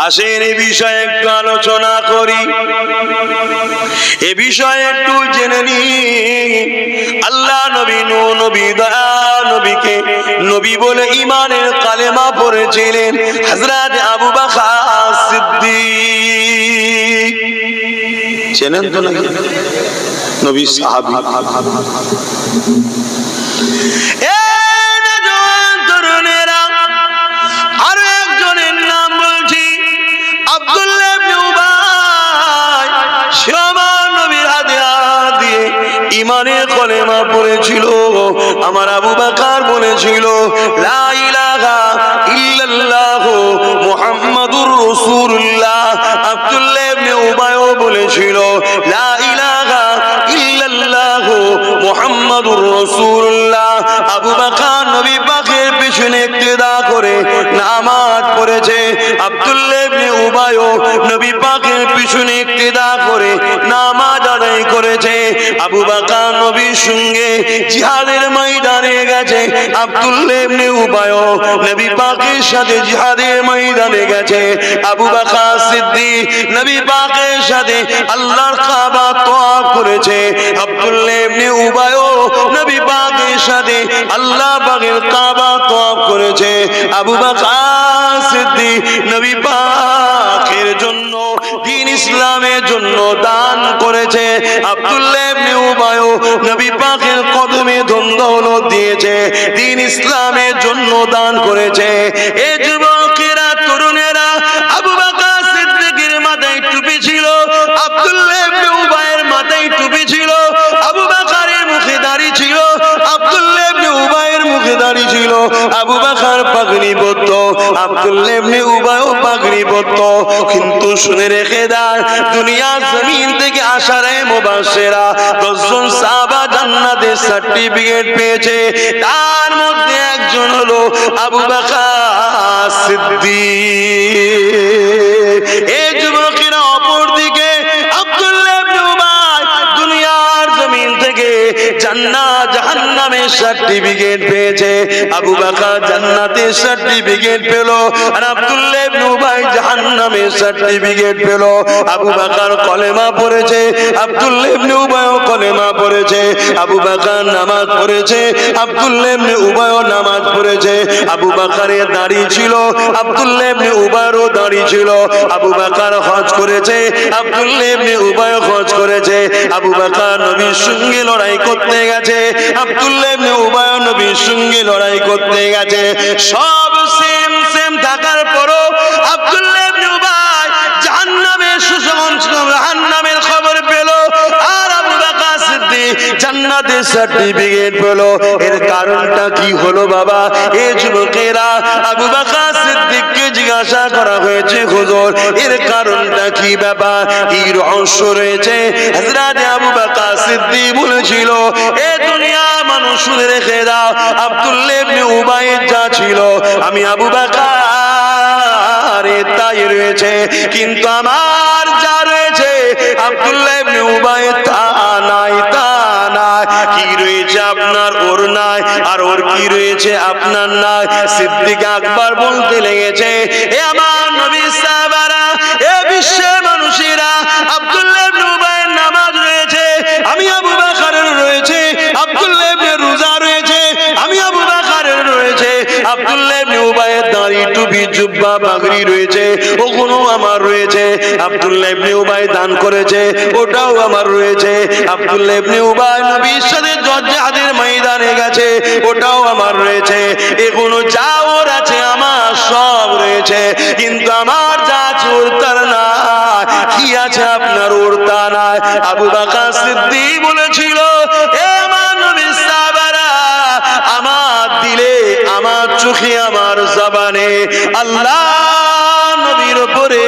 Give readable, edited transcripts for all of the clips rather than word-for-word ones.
আসেন এই বিষয়ে একটু আলোচনা করি, এ বিষয়ে একটু জেনে নি। আল্লাহ নবী নূহ নবী দয়া নবীকে নবী বলে ঈমানের কালেমা পড়েছিলেন হযরত আবু বকর সিদ্দিক। চেনেন তো নাকি? নবী সাহাবী। ঈমানের কলেমা পড়েছিল। আমার আবু বকর বলেছিল লা ইলাহা ইল্লাল্লাহ মুহাম্মাদুর রাসূলুল্লাহ। আব্দুল্লাহ ইবনে উবাই বলেছিল লা ইলাহা ইল্লাল্লাহ মুহাম্মাদুর রাসূলুল্লাহ। আবু বকর নবী পাকের পিছনে ইক্তেদা করে নামাজ পড়েছে। আব্দুল্লাহ ইবনে উবাই নবী পাকের পিছনে ইক্তেদা করে নামাজ আদায় করেছে। আবু বকর নবীর সঙ্গে জিহাদের ময়দানে গেছে। আব্দুল্লাহ ইবনে উবাই নবী পাকের সাথে জিহাদের ময়দানে গেছে। আবু বকর সিদ্দিক নবী পাকের সাথে আল্লাহর কাবা তওয়াফ করেছে। আব্দুল্লাহ ইবনে উবাই নবী পাকের সাথে আল্লাহ পাকের কাবা তওয়াফ করেছে। আবু বকর সিদ্দিক নবী পাকের জন্য দ্বীন ইসলামের জন্য দান করেছে। আব্দুল্লাহ ইবনে উবাই নবী পাকের কদমে ধন দৌলত দিয়েছে, দ্বীন ইসলামের জন্য দান করেছে। এই যুবকেরা তরুণেরা, আবু বকর সিদ্দিকের মাথায় টুপি ছিল, আব্দুল্লাহ ইবনে উবাইয়ের মাথায় টুপি ছিল, আবু বকরের মুখে দাড়ি ছিল, আব্দুল্লাহ ইবনে উবাইয়ের মুখে দাড়ি ছিল। আবু বকর পাগড়ি পরত, আব্দুল্লাহ ইবনে উবাইও পাগড়ি পরত। কিন্তু শুনে রেখে দাও, দুনিয়া জমিন থেকে আশারে মুবাশশিরা 10 জন সাহাবা জান্নাতের সার্টিফিকেট পেয়েছে। তার মধ্যে একজন হলো আবু বকর সিদ্দিক। এই যুবকেরা অপরদিকে আব্দুল্লাহ ইবনে উবাই দুনিয়ার জমিন থেকে জান্নাত জাহান্নামের সার্টিফিকেট পেয়েছে। আবু বকর জান্নাতের সার্টিফিকেট পেল আর আব্দুল্লাহ ইবনে উবাই জাহান্নামের সার্টিফিকেট পেল। আবু বকর কলেমা পড়েছে, আব্দুল্লাহ ইবনে উবাইও কলেমা পড়েছে। আবু বকর নামাজ পড়েছে, আব্দুল্লাহ ইবনে উবাইও নামাজ পড়েছে। আবু বকরের দাড়ি ছিল, আব্দুল্লাহ ইবনে উবাইয়েরও দাড়ি ছিল। আবু বকর হজ করেছে, আব্দুল্লাহ ইবনে উবাইও হজ করেছে। আবু বকর নবীর সঙ্গে লড়াই করতে গেছে, আব্দুল্লাহ ইবনে উবাইও নবীর সঙ্গে লড়াই করতে গেছে। সব সেম সেম থাকার পরও আব্দুল্লাহ ইবনে উবাই জাহান্নামের জাহান্নামের খবর পেল আর আবু বকর সিদ্দিক জান্নাতের সার্টিফিকেট পেল। এর কারণটা কি হলো বাবা? এই যুবকেরা আবু বকর সিদ্দিককে জিজ্ঞাসা করা হয়েছে, হুজুর এর কারণটা কি ব্যাপার, কি রহস্য রয়েছে? হযরত আবু বকর সিদ্দিক বলেছিল, এ দুনিয়া মানুষ শুনে রেখে দাও, আব্দুল্লাহ ইবনে উবাইয়ের যা ছিল আমি আবু বকরের তাই রয়েছে, কিন্তু আমার যা রয়েছে আব্দুল্লাহ ইবনে উবাইয়ের তা নাই, তা নাই। কি রয়েছে আপনার ওর নাই, আর ওর কি রয়েছে আপনার নাই। সিদ্দিক আকবর বলতে লেগেছে, এ আমার নবীর সাহাবারা, এ বিশ্বের মানুষেরা, আব্দুল্লাহ ইবনে উবাইয়ের নামাজ রয়েছে, আমি আবু বকরের রয়েছে। আব্দুল্লাহ ইবনে রোজা রয়েছে, আমি আবু বকরের রয়েছে। আব্দুল্লাহ ইবনে উবাইয়ের দাড়ি টুপি জুব্বা পাগড়ি রয়েছে, ওগুলো আমার রয়েছে। আব্দুল্লাহ ইবনে উবাই দান করেছে, ওটাও আমার রয়েছে। আব্দুল্লাহ ইবনে উবাই নবীর সাথে জিহাদের ময়দানে গেছে, ওটাও আমার রয়েছে। এগুলো যা ওর আছে আমার সব রয়েছে, কিন্তু আমার যা আছে ওর তার নাই। কি আছে আপনার ওর তা নাই। আবু বকর সিদ্দিক বলেছিল, এ আমার নবীর সাহাবারা, আমার দিলে, আমার চোখে, আমার জবানে আল্লাহ নবীর উপরে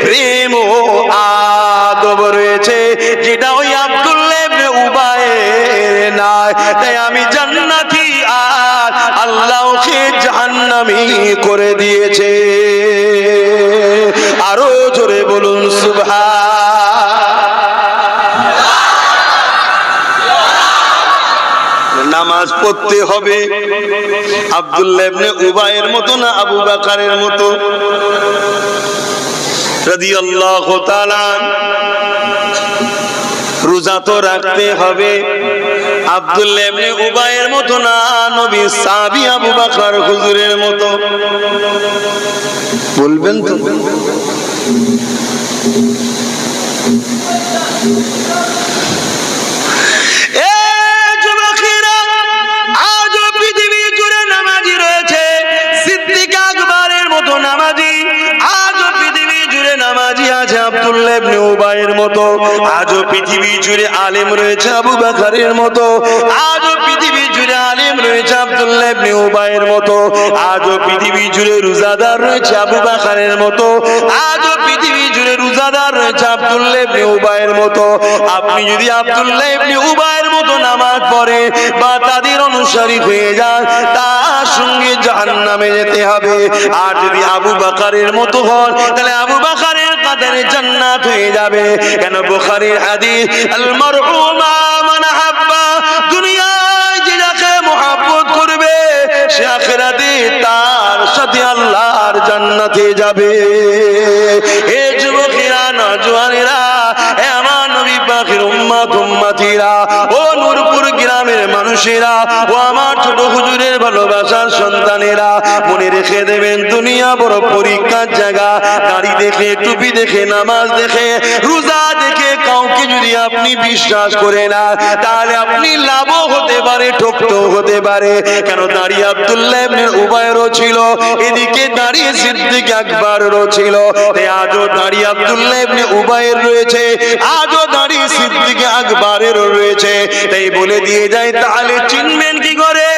প্রেম ও আদব রয়েছে, যেটা ওই আব্দুল্লাহ ইবনে উবাইয়ের নাই। তাই আমি জান্নাতি আর আল্লাহ ওকে জাহান্নামী করে দিয়েছে। আরো জোরে বলুন সুবহান। নামাজ পড়তে হবে আব্দুল্লাহ ইবনে উবাইয়ের মতো না আবু বকরের মতো? আব্দুল্লাহ ইবনে উবাই নামাজ পড়েছে, আব্দুল্লাহ ইবনে উবাই নামাজ পড়েছে। আবু বকর নামাজ পড়েছে, রাদিয়াল্লাহু তাআলা। রোজা তো রাখতে হবে, আব্দুল্লাহ ইবনে উবাইয়ের মতো না, নবী সাহাবী আবু বকর হুজুরের মতো। বলবেন তো? আব্দুল্লাহ ইবনে উবাইয়ের মতো, আজও পৃথিবী জুড়ে আলেম রয়েছে আবু বকরের মতো, আজও পৃথিবী জুড়ে আলেম রয়েছে আব্দুল্লাহ ইবনে উবাইয়ের মতো, আজও পৃথিবী জুড়ে রোজাদার রয়েছে আবু বকরের মতো, আজও পৃথিবী জুড়ে রোজাদার রয়েছে আব্দুল্লাহ ইবনে উবাইয়ের মতো। আপনি যদি আব্দুল্লাহ ইবনে উবাইয়ের মতো নামাজ পড়ে বা তাদের অনুসারী হয়ে যান, তার সঙ্গে জাহান্নামে যেতে হবে। আর যদি আবু বকরের মতো হন, তাহলে আবু বকরের কাতারে জান্নাত হয়ে যাবে। কেন? বুখারীর হাদিস, আল মারউ মা মান হাব্বা, দুনিয়ায় যে যাকে মহব্বত করবে সে আখিরাতে তার সাথে আল্লাহর জান্নাতে যাবে। হে যুবকেরা, নওজওয়ানেরা, হে আমার নবী পাকের উম্মত উম্মতিরা, ও নূরপুর গ্রামের মানুষেরা, ও আমার ছোট হুজুরের ভালোবাসার সন্তানেরা, মনে রেখে দেবেন, দুনিয়া বড় পরীক্ষার জায়গা। গাড়ি দেখে, টুপি দেখে, নামাজ দেখে, রোজা দেখে কাউকে যদি আপনি বিশ্বাস করে না, তাহলে আপনি লাভও হতে পারে, ঠকতেও হতে পারে। কেন? দাঁড়িয়ে আব্দুল্লাহ ইবনে উবাইরও ছিল, এদিকে দাঁড়িয়ে সিদ্দিক আকবরও ছিল। আজও দাঁড়িয়ে আব্দুল্লাহ ইবনে উবাইর রয়েছে, আজও দাঁড়িয়ে সিদ্দিক আকবরেরও রয়েছে। তাই বলে দিয়ে যায়, তাহলে চিনবেন কি করে?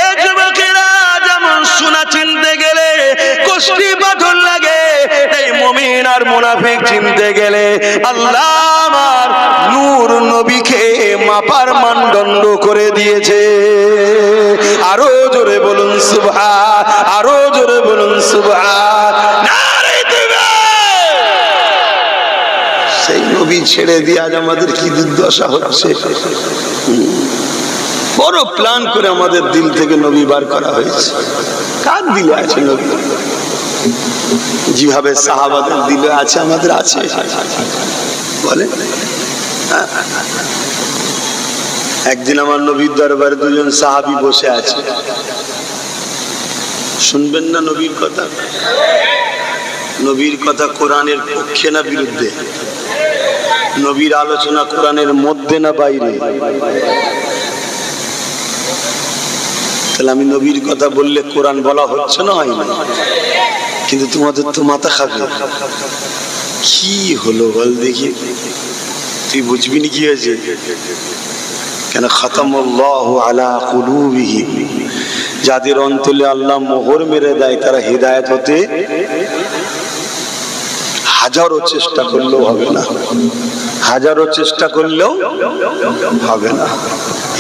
এ যুবকেরা, যেমন সোনা চিনতে গেলে কষ্টি পাথর লাগে, এই মুমিন আর মুনাফিক চিনতে গেলে আল্লাহ আমার নূর নবীকে মাপার মানদণ্ড করে দিয়েছে। আরো জোরে বলুন সুবহান, আরো জোরে বলুন সুবহান। নারে তাকবীর। সেই নবী ছেড়ে দিয়ে আজ আমাদের কি দুর্দশা হচ্ছে। বড় প্ল্যান করে আমাদের দিল থেকে নবী বার করা হয়েছে। কার দিলে আছে নবী? যেভাবে সাহাবাদের দিলে আছে, আমাদের আছে। বলে একদিন আমার নবীর দরবারে দুজন সাহাবী বসে আছে। শুনবেন না নবীর কথা? নবীর কথা কোরআনের পক্ষে না বিরুদ্ধে? নবীর আলোচনা কোরআনের মধ্যে না বাইরে? তাহলে আমি নবীর কথা বললে কোরআন বলা হচ্ছে না, হয় না? কিন্তু তোমাদের তো মাথা খাবে। কি হলো বল দেখি, তুই বুঝবি না কি হয়েছে? কেন? খতমাল্লাহু আলা কুলুবিহিম, যাদের অন্তরে আল্লাহ মোহর মেরে দেয়, তারা হিদায়াত হতে হাজারো চেষ্টা করলেও হবে না, হাজারো চেষ্টা করলেও হবে না।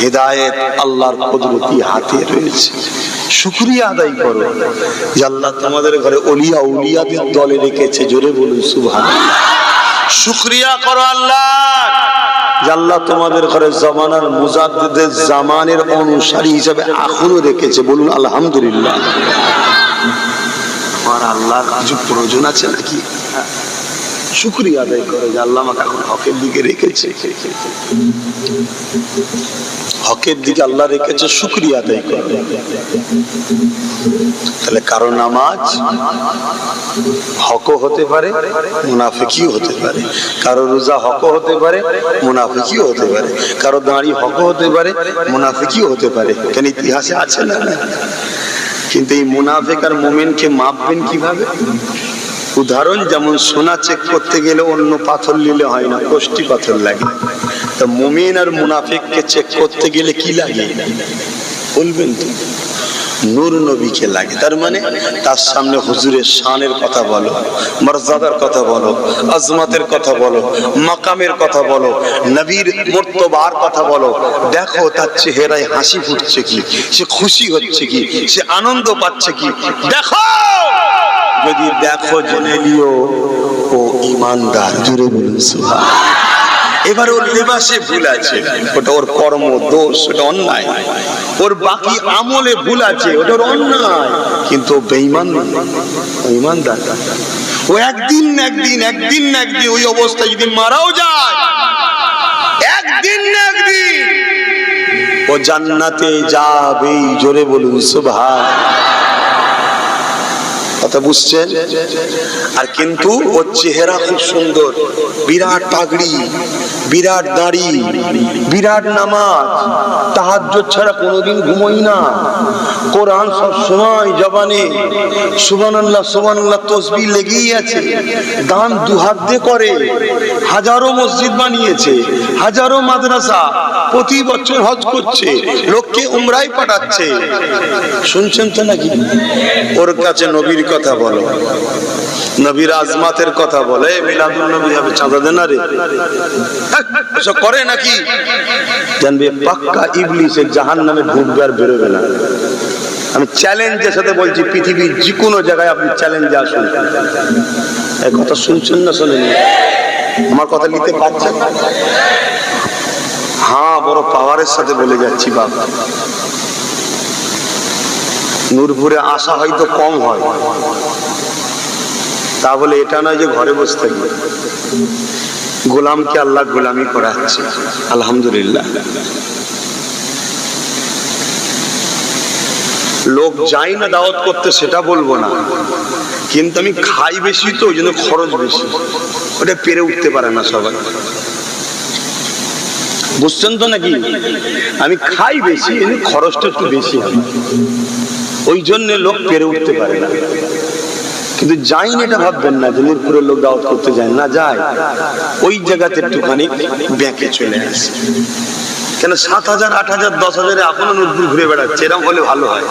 হিদায়াত আল্লাহর কুদরতি হাতে রয়েছে। শুকরিয়া আদায় করো যে আল্লাহ তোমাদের ঘরে ওলিয়া উলিয়াদের দলে রেখেছে। জোরে বলুন সুবহানাল্লাহ। শুকরিয়া করো আল্লাহ যে আল্লাহ তোমাদের ঘরে জামানার মুজাদ্দিদের জামানের অনুসারী হিসেবে এখনো রেখেছে। বলুন আলহামদুলিল্লাহ। আর আল্লাহর কিছু প্রয়োজন আছে নাকি? শুকরিয়া আদায় করো যে আল্লাহ আমাকে এখন হকের দিকে রেখেছে, হকের দিকে আল্লাহ রেখেছে। শুকরিয়া আদায় করো। তাহলে কারো নামাজ হকও হতে পারে, মুনাফিকিও হতে পারে। কারো রোজা হকও হতে পারে, মুনাফিকিও হতে পারে। কারো দাঁড়ি হকও হতে পারে, মুনাফিকিও হতে পারে। কেন? ইতিহাসে আছে না? কিন্তু এই মুনাফিক আর মুমিনকে মাপবেন কিভাবে? উদাহরণ, যেমন সোনা চেক করতে গেলে অন্য পাথর নিলে হয় না, কষ্টি পাথর লাগে। তা মুমিন আর মুনাফিককে চেক করতে গেলে কি লাগে বলবেন তো? নূর নবীকে লাগে। তার মানে তার সামনে হুজুরের শানের কথা বলো, মর্যাদার কথা বলো, আজমতের কথা বলো, মাকামের কথা বলো, নবীর মর্তবার কথা বলো। দেখো তার চেহারায় হাসি ফুটছে কি, সে খুশি হচ্ছে কি, সে আনন্দ পাচ্ছে কি, দেখো। যদি দেখো জেনে নিও ও ঈমানদার। জোরে বলুন সুবহানাল্লাহ। এবার ওর লেবাসে ভুল আছে, ওটা ওর কর্ম দোষ, ওটা অন্যায়। ওর বাকি আমলে ভুল আছে, ওটা অন্যায়, কিন্তু বেঈমান নয়, ঈমানদার। ও একদিন ওই অবস্থায় যদি মারাও যায়, একদিন ও জান্নাতে যাবে। জোরে বলুন সুবহান। কথা বুঝছেন? আর কিন্তু ওর চেহারা খুব সুন্দর, বিরাট পাগড়ি, বিরাট দাড়ি, বিরাট নামাজ, তাহাজ্জুদ ছাড়া কোনোদিন ঘুমোই না, কোরআন সব সময় জবানে, সুবহানাল্লাহ সুবহানাল্লাহ তাসবিহ লেগেই আছে, দান দুহাত দিয়ে করে, হাজারো মসজিদ বানিয়েছে, হাজারো মাদ্রাসা, প্রতি বছর হজ করছে, লোককে উমরায় পাঠাচ্ছে। শুনছেন তো নাকি? ওর কাছে নবীর কথা বলো, নবীর আজমাতের কথা বলে, মিলাদুন নবী হবে চাঁদা দেন রে, এসব করে নাকি? জানবে পাক্কা ইবলিস জাহান্নামে ঢুকবে আর বেরোবে না। আমি চ্যালেঞ্জের সাথে বলছি, পৃথিবীর যে কোনো জায়গায় আপনি চ্যালেঞ্জে আসুন। এই কথা শুনছেন না শোনেন? আমার কথা নিতে পারছেন? হ্যাঁ, বড় পাওয়ারের সাথে বলে যাচ্ছি বাবা। নূরপুরে আসা হয়তো কম হয়, তা বলে এটা নয় যে ঘরে বসে থাকবে। গোলামকে আল্লাহ গোলামি করাচ্ছে, আলহামদুলিল্লাহ। লোক যাই না দাওয়াত করতে সেটা বলবো না, কিন্তু আমি খাই বেশি তো ওই জন্য খরচ বেশি, ওটা পেরে উঠতে পারে না সবাই। বুঝছেন তো নাকি? আমি খাই বেশি, খরচটা একটু বেশি হয়, ওই জন্য লোক পেরে উঠতে পারে না। কিন্তু যাই না এটা ভাববেন না যে নূরপুরের লোক দাওয়াত করতে যায় না, যায়, ওই জায়গাতে একটুখানি ব্যাংকে চলে আসে। কেন 7,000 8,000 10,000 এখনো নূরপুর ঘুরে বেড়াচ্ছে, এরকম হলে ভালো হয়।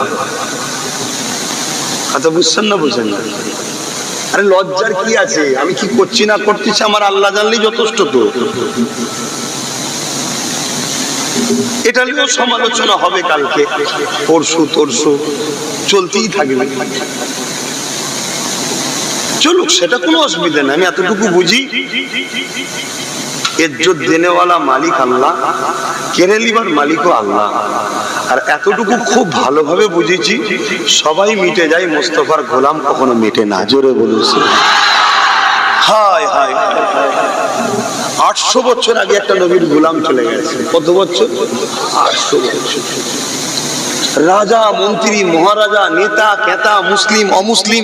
আচ্ছা বুঝছেন না? বুঝছেন না? আরে লজ্জার কি আছে? আমি কি করছি না করতেছি আমার আল্লাহ জানলেই যথেষ্ট। তো এটা নিয়েও সমালোচনা হবে কালকে, পরশু তরশু চলতেই থাকবে। চলুক, সেটা কোনো অসুবিধা নেই। আমি এতটুকু বুঝি, ইজ্জত দেনেওয়ালা মালিক আল্লাহ, কেড়ে লিবার মালিকও আল্লাহ। আর এতটুকু খুব ভালোভাবে বুঝেছি, সবাই মিটে যায়, মোস্তফার গোলাম কখনো মেটে না। জোরে বলুন হায় হায়। 800 বছর আগে একটা নবীর গোলাম চলে গেছে। কত বছর? 800 বছর। রাজা মন্ত্রী মহারাজা নেতা কেতা মুসলিম অমুসলিম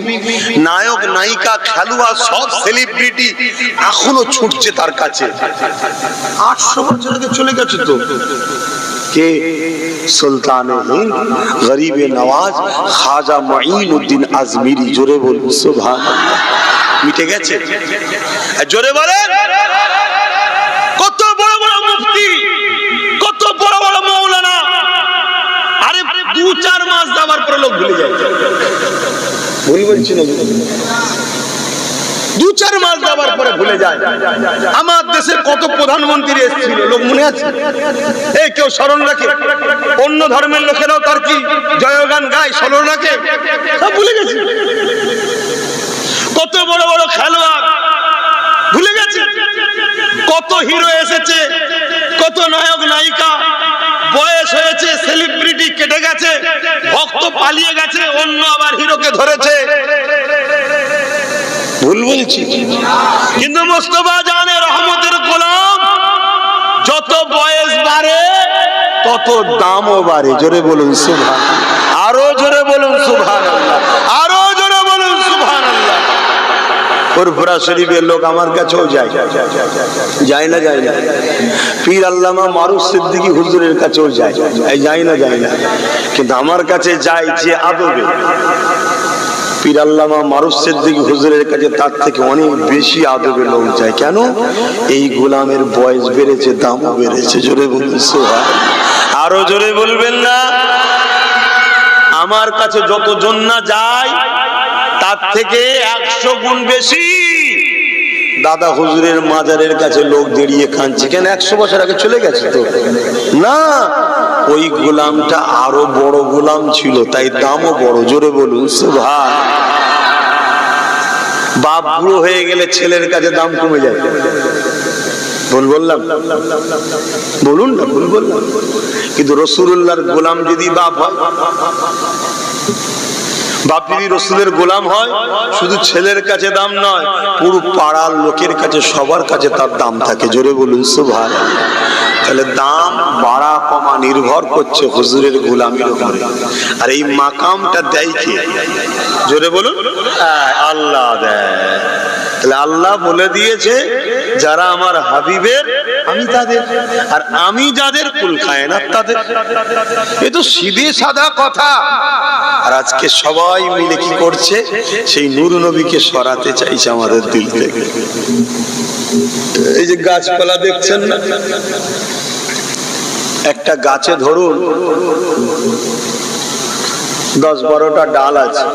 নায়ক নায়িকা খেলোয়াড় সব সেলিব্রিটি এখনো ছুটছে তার কাছে। 800 বছর আগে চলে গেছে। তো কে? সুলতানে হিন্দ গরিবে নওয়াজ খাজা মুঈনুদ্দিন আজমিরি। জোরে বলুন সুবহানাল্লাহ। মিটে গেছে? জোরে বলেন। কত বড় বড় মুফতি, কত বড় বড় মাওলানা, আরে 2-4 মাস যাওয়ার পর লোক ভুলে যায়। ভুল বলছি না? 2-4 মাস যাওয়ার পরে ভুলে যায়। আমার দেশে কত প্রধানমন্ত্রী এসেছিল, লোক মনে আছে? এই কেউ স্মরণ রাখে? অন্য ধর্মের লোকেরাও তার কি জয়গান গায়, স্মরণ রাখে? সব ভুলে গেছে। কত বড় বড় খেলোয়াড় ভুলে গেছে। কত হিরো এসেছে, কত নায়ক নায়িকা, বয়স হয়েছে, সেলিব্রিটি কেটে গেছে, ভক্ত পালিয়ে গেছে, অন্য আবার হিরোকে ধরেছে। ভুল বলছি? কিন্তু মুস্তাফা জানে রহমতের গোলাম যত বয়স বাড়ে তত দামও বাড়ে। জোরে বলুন সুবহানাল্লাহ। আরো জোরে বলুন সুবহানাল্লাহ। আরো জোরে বলুন সুবহানাল্লাহ। ফুরফুরা শরীফের লোক আমার কাছেও যায়, যায় না? যায় না? পীর আল্লামা মারুফ সিদ্দিকী হুজুরের কাছেও যায়, যায় না? যায় না? কিন্তু আমার কাছে যায় যে আদবে। পীর আল্লামা মারুফ সিদ্দিকী হুজুরের কাছে তার থেকে অনেক বেশি আদবে লোক যায়। কেন? এই গোলামের বয়স বেড়েছে, দামও বেড়েছে। জোরে বলুন সুবহানাল্লাহ। আরো জোরে বলবেন না? আমার কাছে যতজন না যায় তার থেকে 100 গুণ বেশি দাদা হুজুরের মাজারের কাছে লোক দাঁড়িয়ে কাঁদছে। কেন? 100 বছর আগে চলে গেছে তো না, ওই গোলামটা আরো বড় গোলাম ছিল, তাই দামও বড়। জোরে বলুন সুবহান। বাপ বুড়ো হয়ে গেলে ছেলের কাছে দাম কমে যায়। ভুল বললাম? বলুন না, ভুল বললাম? কিন্তু রাসূলুল্লাহর গোলাম যদি বাপ হয়, বাপ যদি রসুলের গোলাম হয়, শুধু ছেলের কাছে দাম নয়, পুরো পাড়ার লোকের কাছে, সবার কাছে তার দাম থাকে। জোরে বলুন সুবহানাল্লাহ। তাহলে দাম বাড়া কমা নির্ভর করছে হুজুরের গোলামির উপরে। আর এই মাকামটা দেয় কে? জোরে বলুন। আল্লাহ দেয়। তাহলে আল্লাহ বলে দিয়েছে, যারা আমার হাবিবের আমি তাদের, আর আমি যাদের কুল কায়নাত তাদের। এ তো সিধে সাদা কথা। আর আজকে সবাই মিলে কি করছে? সেই নূর নবীকে সরাতে চাইছে আমাদের দিল থেকে। এই যে গাছপালা দেখছেন না, একটা গাছে ধরুন 10-12টা ডাল আছে,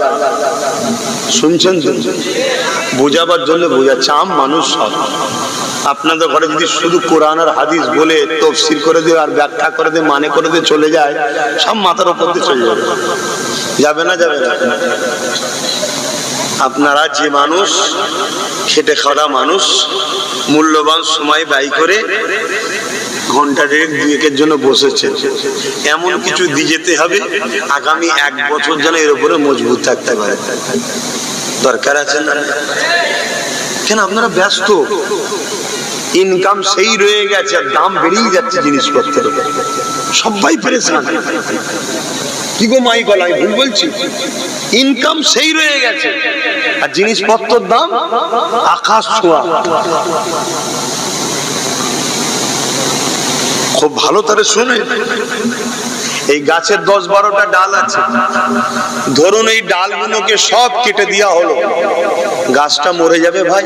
শুনছেন? বোঝাবার জন্য বোঝাচ্ছে, আম মানুষ সব। আপনাদের ঘরে যদি শুধু কোরআন আর হাদিস বলে তাফসীর করে দিয়ে আর ব্যাখ্যা করে দিয়ে মানে করে দিয়ে চলে যায়, সব মাথার উপর দিয়ে চলে যাবে। যাবে না? যাবে না? আপনারা যে মানুষ, খেটে খাওয়া মানুষ, মূল্যবান সময় ব্যয় করে ঘন্টা 1.5-2 জন্য বসেছে, এমন কিছু দিয়ে যেতে হবে আগামী 1 বছর যেন এর উপরে মজবুত থাকতে পারে। দরকার আছে না? কেন আপনারা ব্যস্ত, ইনকাম সেই রয়ে গেছে, আর দাম বেড়েই যাচ্ছে জিনিসপত্রের, সবাই পেরেছেন। কি গো মাই গলা, আমি ভুল বলছি? ইনকাম সেই রয়ে গেছে, আর জিনিসপত্রের দাম আকাশ ছোঁয়া। খুব ভালো করে শুনে, এই গাছের 10-12টা ডাল আছে, ধরুন এই ডালগুলোকে সব কেটে দেওয়া হলো, গাছটা মরে যাবে ভাই?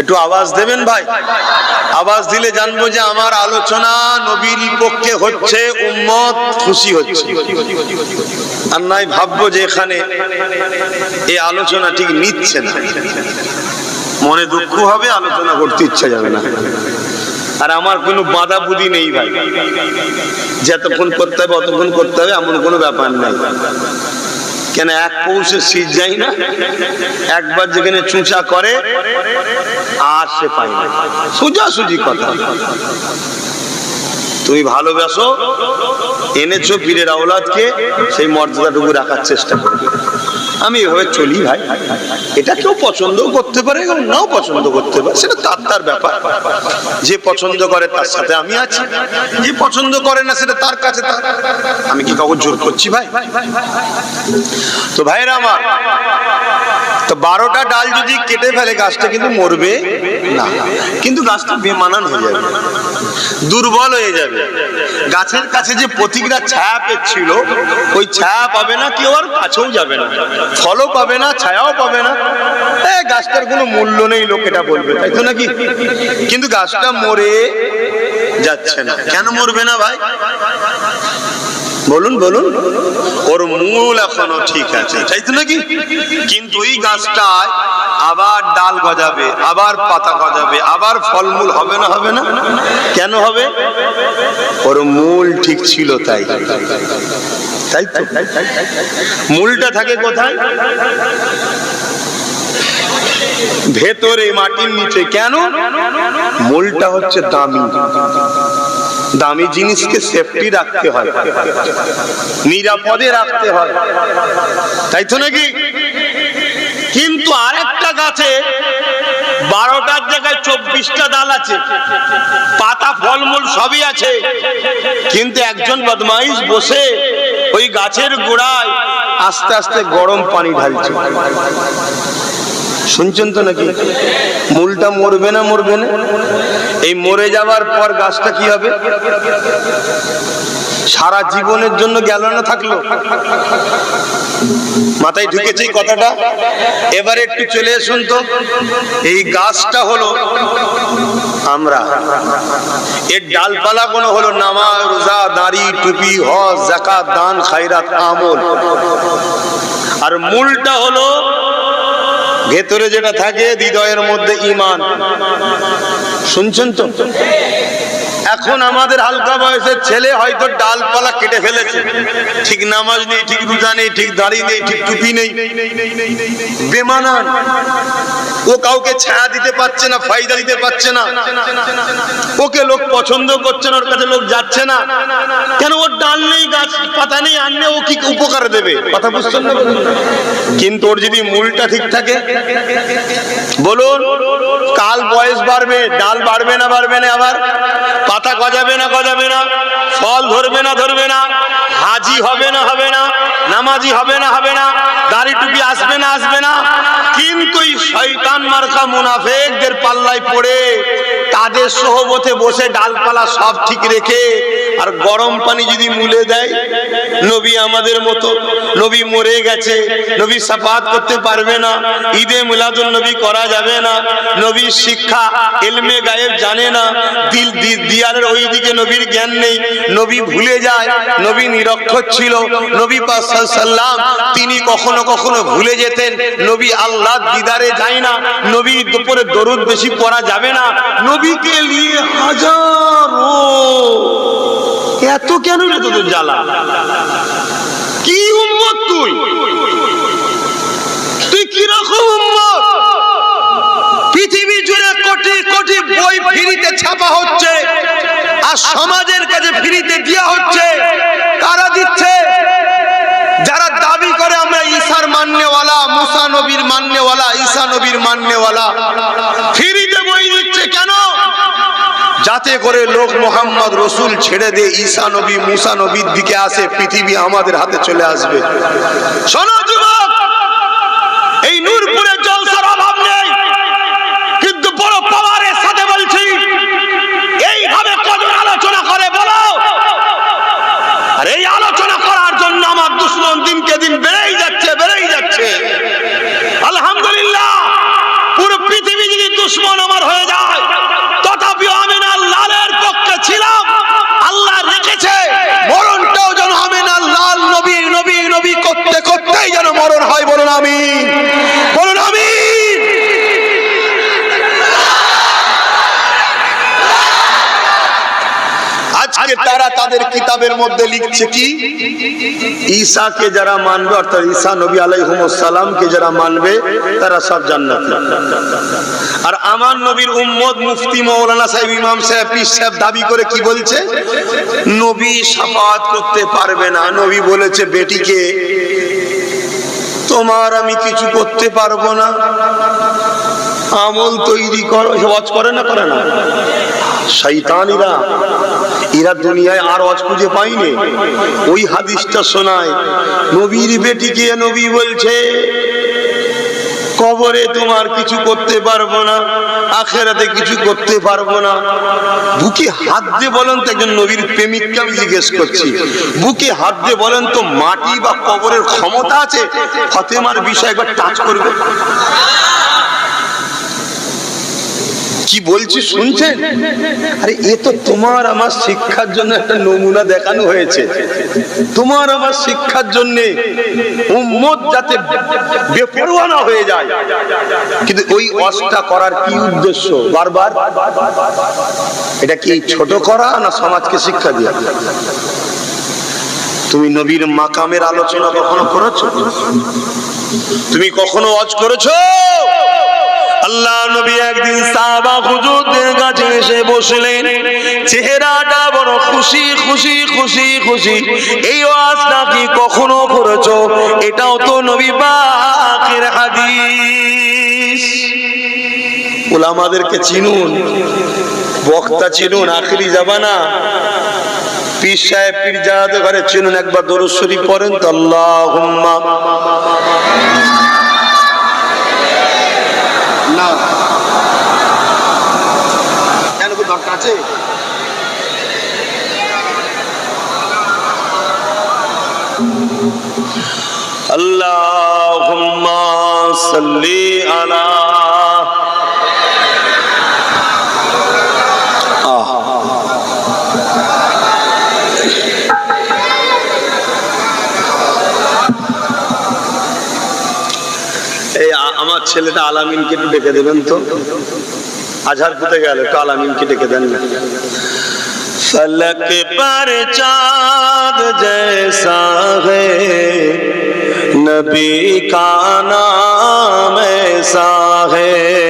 একটু আওয়াজ দেবেন ভাই। আওয়াজ দিলে জানবো যে আমার আলোচনা নবীর পক্ষে হচ্ছে, উম্মত খুশি হচ্ছে। আর নাই ভাববো যে এখানে এই আলোচনা ঠিক নিচ্ছে না, মনে দুঃখ হবে, আলোচনা করতে ইচ্ছা যাবে না। আর আমার কোনো বাধা বুদ্ধি নেই ভাই, যতক্ষণ করতে হবে অতক্ষণ করতে হবে, এমন কোনো ব্যাপার নাই। কেন এক পৌষে শীত যায় না, একবার যেখানে চুঁচা করে আর সে পায় না, সোজাসুজি কথা। তুমি ভালোবাসো, এনেছো পীরের আওলাদকে, সেই মর্যাদাটুকু রাখার চেষ্টা করবে। আমি এভাবে চলি ভাই। এটা কেউ পছন্দও করতে পারে, এবং নাও পছন্দ করতে পারে, সেটা তার ব্যাপার। যে পছন্দ করে তার সাথে আমি আছি, যে পছন্দ করে না সেটা তার কাছে তার। আমি কি কাউকে জোর করছি ভাই? তো ভাইরা আমার, তো 12টা ডাল যদি কেটে ফেলে গাছটা কিন্তু মরবে না, কিন্তু গাছটা বেমানান হয়ে যাবে, দুর্বল হয়ে যাবে। গাছের কাছে যে প্রতিটা ছায়া পেয়েছিল, ওই ছায়া পাবে না, কেউ আর কাছেও যাবে না, ফলও পাবে না, ছায়াও পাবে না। গাছটার কোনো মূল্য নেই, লোক এটা বলবে, তাই তো নাকি? কিন্তু গাছটা মরে যাচ্ছে না। কেন মরবে না ভাই? বলুন বলুন। ওর মূল এখনো ঠিক আছে, তাই তো নাকি? কিন্তু ওই গাছটায় আবার ডাল গজাবে, আবার পাতা গজাবে, আবার ফলমূল হবে না? হবে না? কেন হবে? ওর মূল ঠিক ছিল, তাই তাই তো। মূলটা থাকে কোথায়? ভেতরে, মাটির নিচে। কেন? মূলটা হচ্ছে দামি, দামি জিনিসকে সেফটি রাখতে হয়, নিরাপদে রাখতে হয়, তাই তো নাকি? কিন্তু আরেকটা গাছে 12টার জায়গায় 24টা ডাল আছে, পাতা ফলমূল সবই আছে, কিন্তু একজন বদমাইশ বসে ওই গাছের গোড়ায় আস্তে আস্তে গরম পানি ঢালছে। শুনছেন তো নাকি? মূলটা মরবে না? মরবে না। এই মরে যাওয়ার পর গাছটা কি হবে? সারা জীবনের জন্য গেল না, থাকলো? মাথায় ঢুকেছে কথাটা? এবারে একটু চলে আসুন তো। এই গাছটা হলো আমরা, এর ডালপালা কোনো হলো নামাজ, রোজা, দাড়ি, টুপি, হজ, যাকাত, দান, খায়রাত, আমল। আর মূলটা হলো ভেতরে যেটা থাকে, হৃদয়ের মধ্যে ঈমান। শুনছেন তো? এখন আমাদের হালকা বয়সের ছেলে হয়তো ডালপালা কেটে ফেলেছে, ঠিক নামাজ নেই, ঠিক রোজা নেই, ঠিক দাড়ি নেই, ঠিক টুপি নেই, বেমানান। ও কাউকে ছায়া দিতে পারছে না, ফায়দা দিতে পারছে না, ওকে লোক পছন্দ করছে না, ওর কাছে লোক যাচ্ছে না কেন? ওর ডাল নেই, গাছ পাতা নেই, আনলে ও কি উপকার দেবে? কথা বুঝছেন না? কিন্তু ওর যদি মূলটা ঠিক থাকে, বলুন, কাল বয়স বাড়বে, ডাল বাড়বে না বাড়বে না, আবার পাতা গজাবে না গজাবে না, ফল ধরবে না ধরবে না, হাজি হবে না হবে না, নামাজি হবে না হবে না, দাড়ি টুপি আসবে না আসবে না। কিন্তু এই শয়তান মার্কা মুনাফিকদের পাল্লায় পড়ে তাদের সোহবতে বসে ডালপালা সব ঠিক রেখে আর গরম পানি যদি মুলে দেয়, নবী আমাদের মতো, নবী মরে গেছে, নবী সাফাত করতে পারবে না, ঈদে মিলাদুন নবী করা যাবে না, নবীর শিক্ষা ইলমে গায়েব জানে না, দিল দিয়ারের ওই দিকে নবীর জ্ঞান নেই, নবী ভুলে যায়, নবী নিরক্ষর ছিল, নবী পাক সাল্লাল্লাহু তিনি কখনো কখনো ভুলে যেতেন, নবী আল্লাহ দিদারে যায় না, নবীর উপরে দরুদ বেশি পড়া যাবে না, নবীকে নিয়ে হাজারো, এত কেন রে তোদের জ্বালা? কি উম্মত তুই? তুই কিরকম উম্মত? পৃথিবী জুড়ে কোটি কোটি বই ফ্রিতে ছাপা হচ্ছে আর সমাজের কাছে ফ্রিতে দেওয়া হচ্ছে। কারা দিচ্ছে? যারা দাবি করে আমরা ঈসার মাননেওয়ালা, মুসা নবীর মাননেওয়ালা, ঈসা নবীর মাননেওয়ালা, ফ্রিতে বই দিচ্ছে কেন? যাতে করে লোক মোহাম্মদ রসুল ছেড়ে দিয়ে ঈসা নবী মুসা নবীর দিকে আসে, পৃথিবী আমাদের হাতে চলে আসবে। শোনো যুবক, এই নূরপুরের জলসার অভাব নেই, কিন্তু বড় পাওয়ারের সাথে বলছি, এইভাবে কজন আলোচনা করে বলো? আর এই আলোচনা করার জন্য আমার দুশমন দিনকে দিন বেড়েই যাচ্ছে বেড়েই যাচ্ছে। আলহামদুলিল্লাহ, পুরো পৃথিবী যদি দুশমন আমার হয়ে যায়, তথাপিও আমি না লালের পক্ষে ছিলাম, আল্লাহ রেখেছে মরণটাও যেন আমি না লাল নবী নবী নবী করতে করতেই যেন মরণ হয়। বলুন আমিন, বলুন আমিন। আজকে তারা তাদের কিতাবের মধ্যে লিখছে কি, ঈসাকে যারা মানবে, অর্থাৎ ঈসা নবী আলাইহিস সালামকে যারা মানবে তারা সব জান্নাতি। আর আমার নবীর উম্মত মুফতি মাওলানা সাহেব, ইমাম সাহেব, পীর সাহেব দাবি করে কি বলছে? নবী শাফাত করতে পারবে না। নবী বলেছে বেটিকে, তোমার আমি কিছু করতে পারবো না, আমল তৈরি করো। ওয়াজ করে না করে না শয়তানিরা, এরা দুনিয়ায় আর ওয়াজ খুঁজে পাইনি। ওই হাদিসটা শোনায়, নবীর বেটিকে নবী বলছে কবরে তোমার কিছু করতে পারবো না, আখেরাতে কিছু করতে পারবো না। বুকে হাত দিয়ে বলেন তো, একজন নবীর প্রেমিককে আমি জিজ্ঞেস করছি, বুকে হাত দিয়ে বলেন তো, মাটি বা কবরের ক্ষমতা আছে ফাতেমার বিষয় একবার টাচ করবে? কি বলছি শুনছেন? আরে এ তো তোমার আমার শিক্ষার জন্য একটা নমুনা দেখানো হয়েছে, তোমার আমার শিক্ষার জন্য, উম্মত যাতে বেপরোয়া না হয়ে যায়। কিন্তু ওই ওয়াজটা করার কি উদ্দেশ্য? বারবার এটা কি ছোট করা না সমাজকে শিক্ষা দেওয়া? তুমি নবীর মাকামের আলোচনা কখনো করেছো? তুমি কখনো ওয়াজ করেছো? আল্লাহ নবী একদিন সাহাবা হুজুরদের কাছে এসে বসলেন, চেহারাটা বড় খুশি খুশি খুশি খুশি। এই ওয়াজটা কি কখনো করেছো? এটাও তো নবী পাকের হাদিস। উলামাদেরকে চিনুন, বক্তা চিনুন, আখিরি জামানা পীর সাহেব পীরজাদা ঘরে চিনুন। একবার দরুদ শরীফ পড়েন তো, আল্লাহুম্মা না কেন কি দরকার আছে? আল্লাহুম্মা সাল্লি আলা আমার ছেলেটা আলামিনকে একটু ডেকে দেবেন তো, আজহার পুঁতে গেল, একটু আলামিনকে ডেকে দেন না। फलक पर चाँद जैसा है नबी का नाम ऐसा है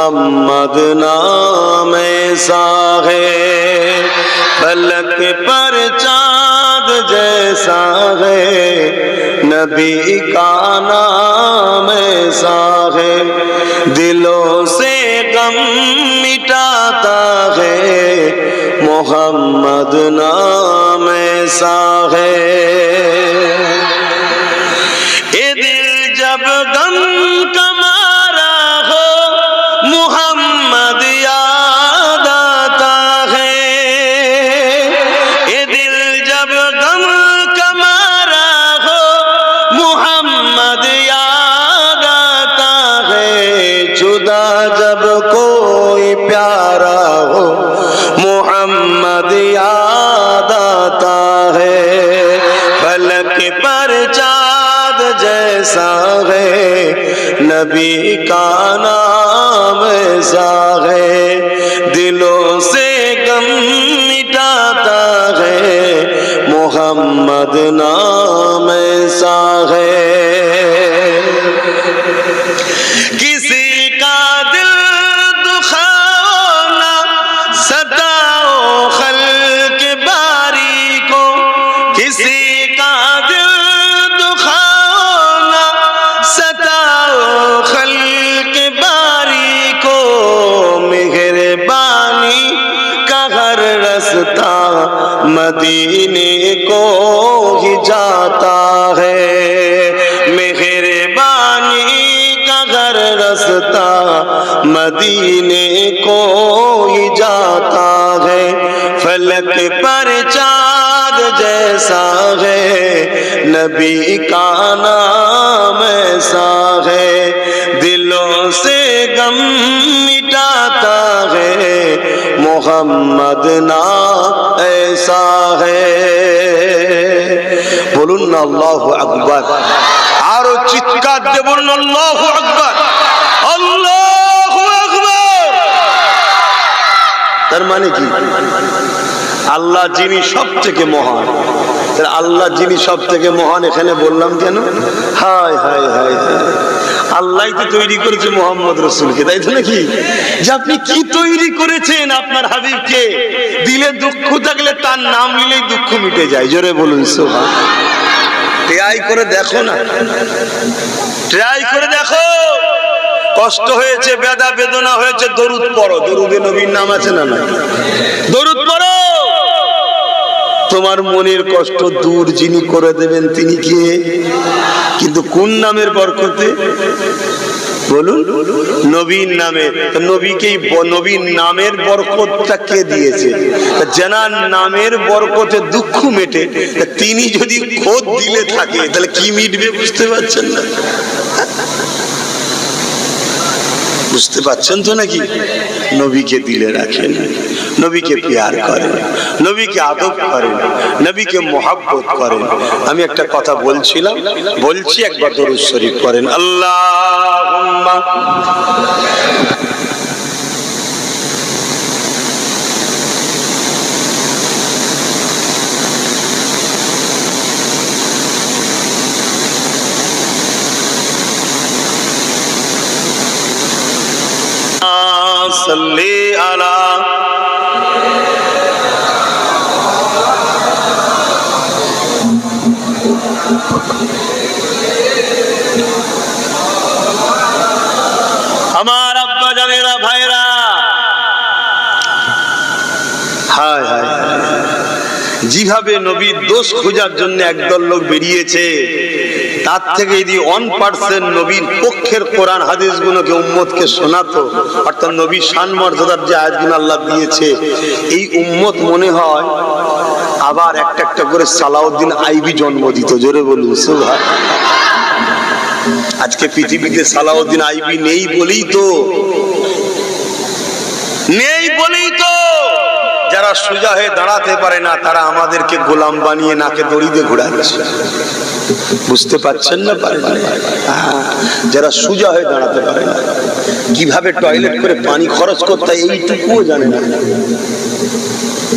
मोहम्मद नाम ऐसा है, फलक पर चाँद जैसा है, नबी का नाम ऐसा है, दिलों से गम मिटाता है, मोहम्मद नाम ऐसा है। ये दिल जब गम का मारा हो, मोहम्मद याद आता है। ये दिल जब गम का मारा हो, मोहम्मद याद आता है। जुदा जब कोई प्यारा हो, मोहम्मद याद आता है। फलक पर चाँद जैसा है, नबी का नाम ऐसा है, दिलों से गम मिटाता है, मोहम्मद नाम ऐसा है। किसी का दिल दुखाओ ना, सताओ खल्क बारी को, किसी का दिल दुखाओ ना, सताओ खल्क बारी को, मेहरबानी का हर रास्ता मदीने को ही जाता है। मेहरबानी का हर रास्ता मदीने को ही जाता है। फलक पर चाँद जैसा है, नबी का नाम ऐसा है, दिलों से गम मिटाता है, मोहम्मद नाम ऐसा है। बोलुन ना अल्लाहु আকবার। আরো চিৎকার দিয়ে বলুন আল্লাহু আকবার, আল্লাহু আকবার। তার মানে কি? আল্লাহ যিনি সব থেকে মহান, আল্লাহ যিনি সব থেকে মহান এখানে বললাম কেন? হায় হায় হায় হায়, আল্লাহ তো তৈরি করেছে মোহাম্মদ রসুলকে, তাই তো নাকি? যে আপনি কি তৈরি করেছেন আপনার হাবিবকে, দিলে দুঃখ থাকলে তার নাম নিলেই দুঃখ মিটে যায়। জোরে বলুন সুবহান। ট্রাই করে দেখো না, ট্রাই করে দেখো। কষ্ট হয়েছে, বেদা বেদনা হয়েছে, দরুদ পড়ো। দরুদে নবীর নাম আছে না? না, দরুদ পড়ো। তোমার মনের কষ্ট দূর যিনি করে দেবেন তিনি কে? কিন্তু কোন নামের বরকতে? বলুন, নবীর নামে। নবীকেই নবীর নামের বরকতটা কে দিয়েছে? জানার নামের বরকতে দুঃখ মেটে, তিনি যদি খোদ দিলে থাকে তাহলে কি মিটবে? বুঝতে পারছেন না? বুঝতে পারছেন তো নাকি? নবীকে দিলে রাখেন, নবীকে প্যার করেন, নবীকে আদব করেন, নবীকে মোহাব্বত করেন। আমি একটা কথা বলছিলাম, বলছি, একবার দরুদ শরীফ পড়েন। আল্লাহুম্মা सल्ली अला আমার আব্বা জানেরা ভাইরা। হায় হায়, যেভাবে নবীর দোষ খোঁজার জন্য একদল লোক বেরিয়েছে, তার থেকে যদি 1% নবীর পক্ষের কোরআন হাদিস গুলোকে উম্মতকে শোনাতো, অর্থাৎ নবীর শান মর্যাদার যে আয়াতগুলো আল্লাহ দিয়েছে, এই উম্মত মনে হয় আবার একটা একটা করে সালাউদ্দিন আইবি জন্ম দিত। জোরে বলুন সুবহান। আজকে পৃথিবীতে সালাউদ্দিন আইবি নেই বলেই তো, নেই বলেই তো যারা সোজা হয়ে দাঁড়াতে পারে না তারা আমাদেরকে গোলাম বানিয়ে নাকে দড়ি দিয়ে ঘোরাচ্ছে। বুঝতে পারছেন না? পারেন না। যারা সোজা হয়ে দাঁড়াতে পারে না, কিভাবে টয়লেট করে পানি খরচ করতে হয় এইটুকুও জানে না,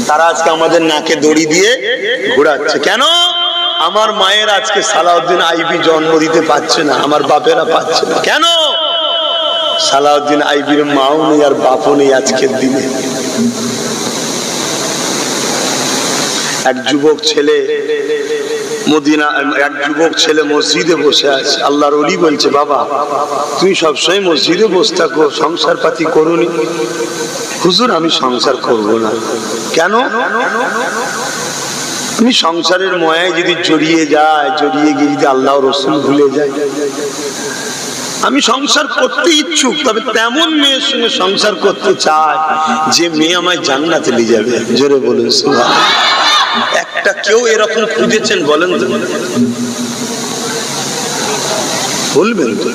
তারা আজকে আমাদের নাকে দড়ি দিয়ে ঘোরাচ্ছে। কেন? আমার মায়ের আজকে সালাউদ্দিন আইবি জন্ম দিতে পারছে না, আমার বাপেরা পাচ্ছে না। কেন? সালাউদ্দিন আইবির মাও নেই আর বাপও নেই আজকের দিনে। এক যুবক ছেলে মদিনা, এক যুবক ছেলে মসজিদে বসে আছে। আল্লাহর ওলি বলছে, বাবা তুমি সবসময় মসজিদে বসে থাকো, সংসার পাতি করোনি? হুজুর আমি সংসার করব না। কেন? আমি সংসারের ময়ায় যদি জড়িয়ে গিয়ে যদি আল্লাহ রসুল ভুলে যায়। আমি সংসার করতে ইচ্ছুক, তবে তেমন মেয়ের সঙ্গে সংসার করতে চাই যে মেয়ে আমায় জান্নাতে নিয়ে যাবে। জোরে বলুন সুবহানাল্লাহ। একটা কেউ এরকম খুঁজেছেন বলেন তো? বলবেন তো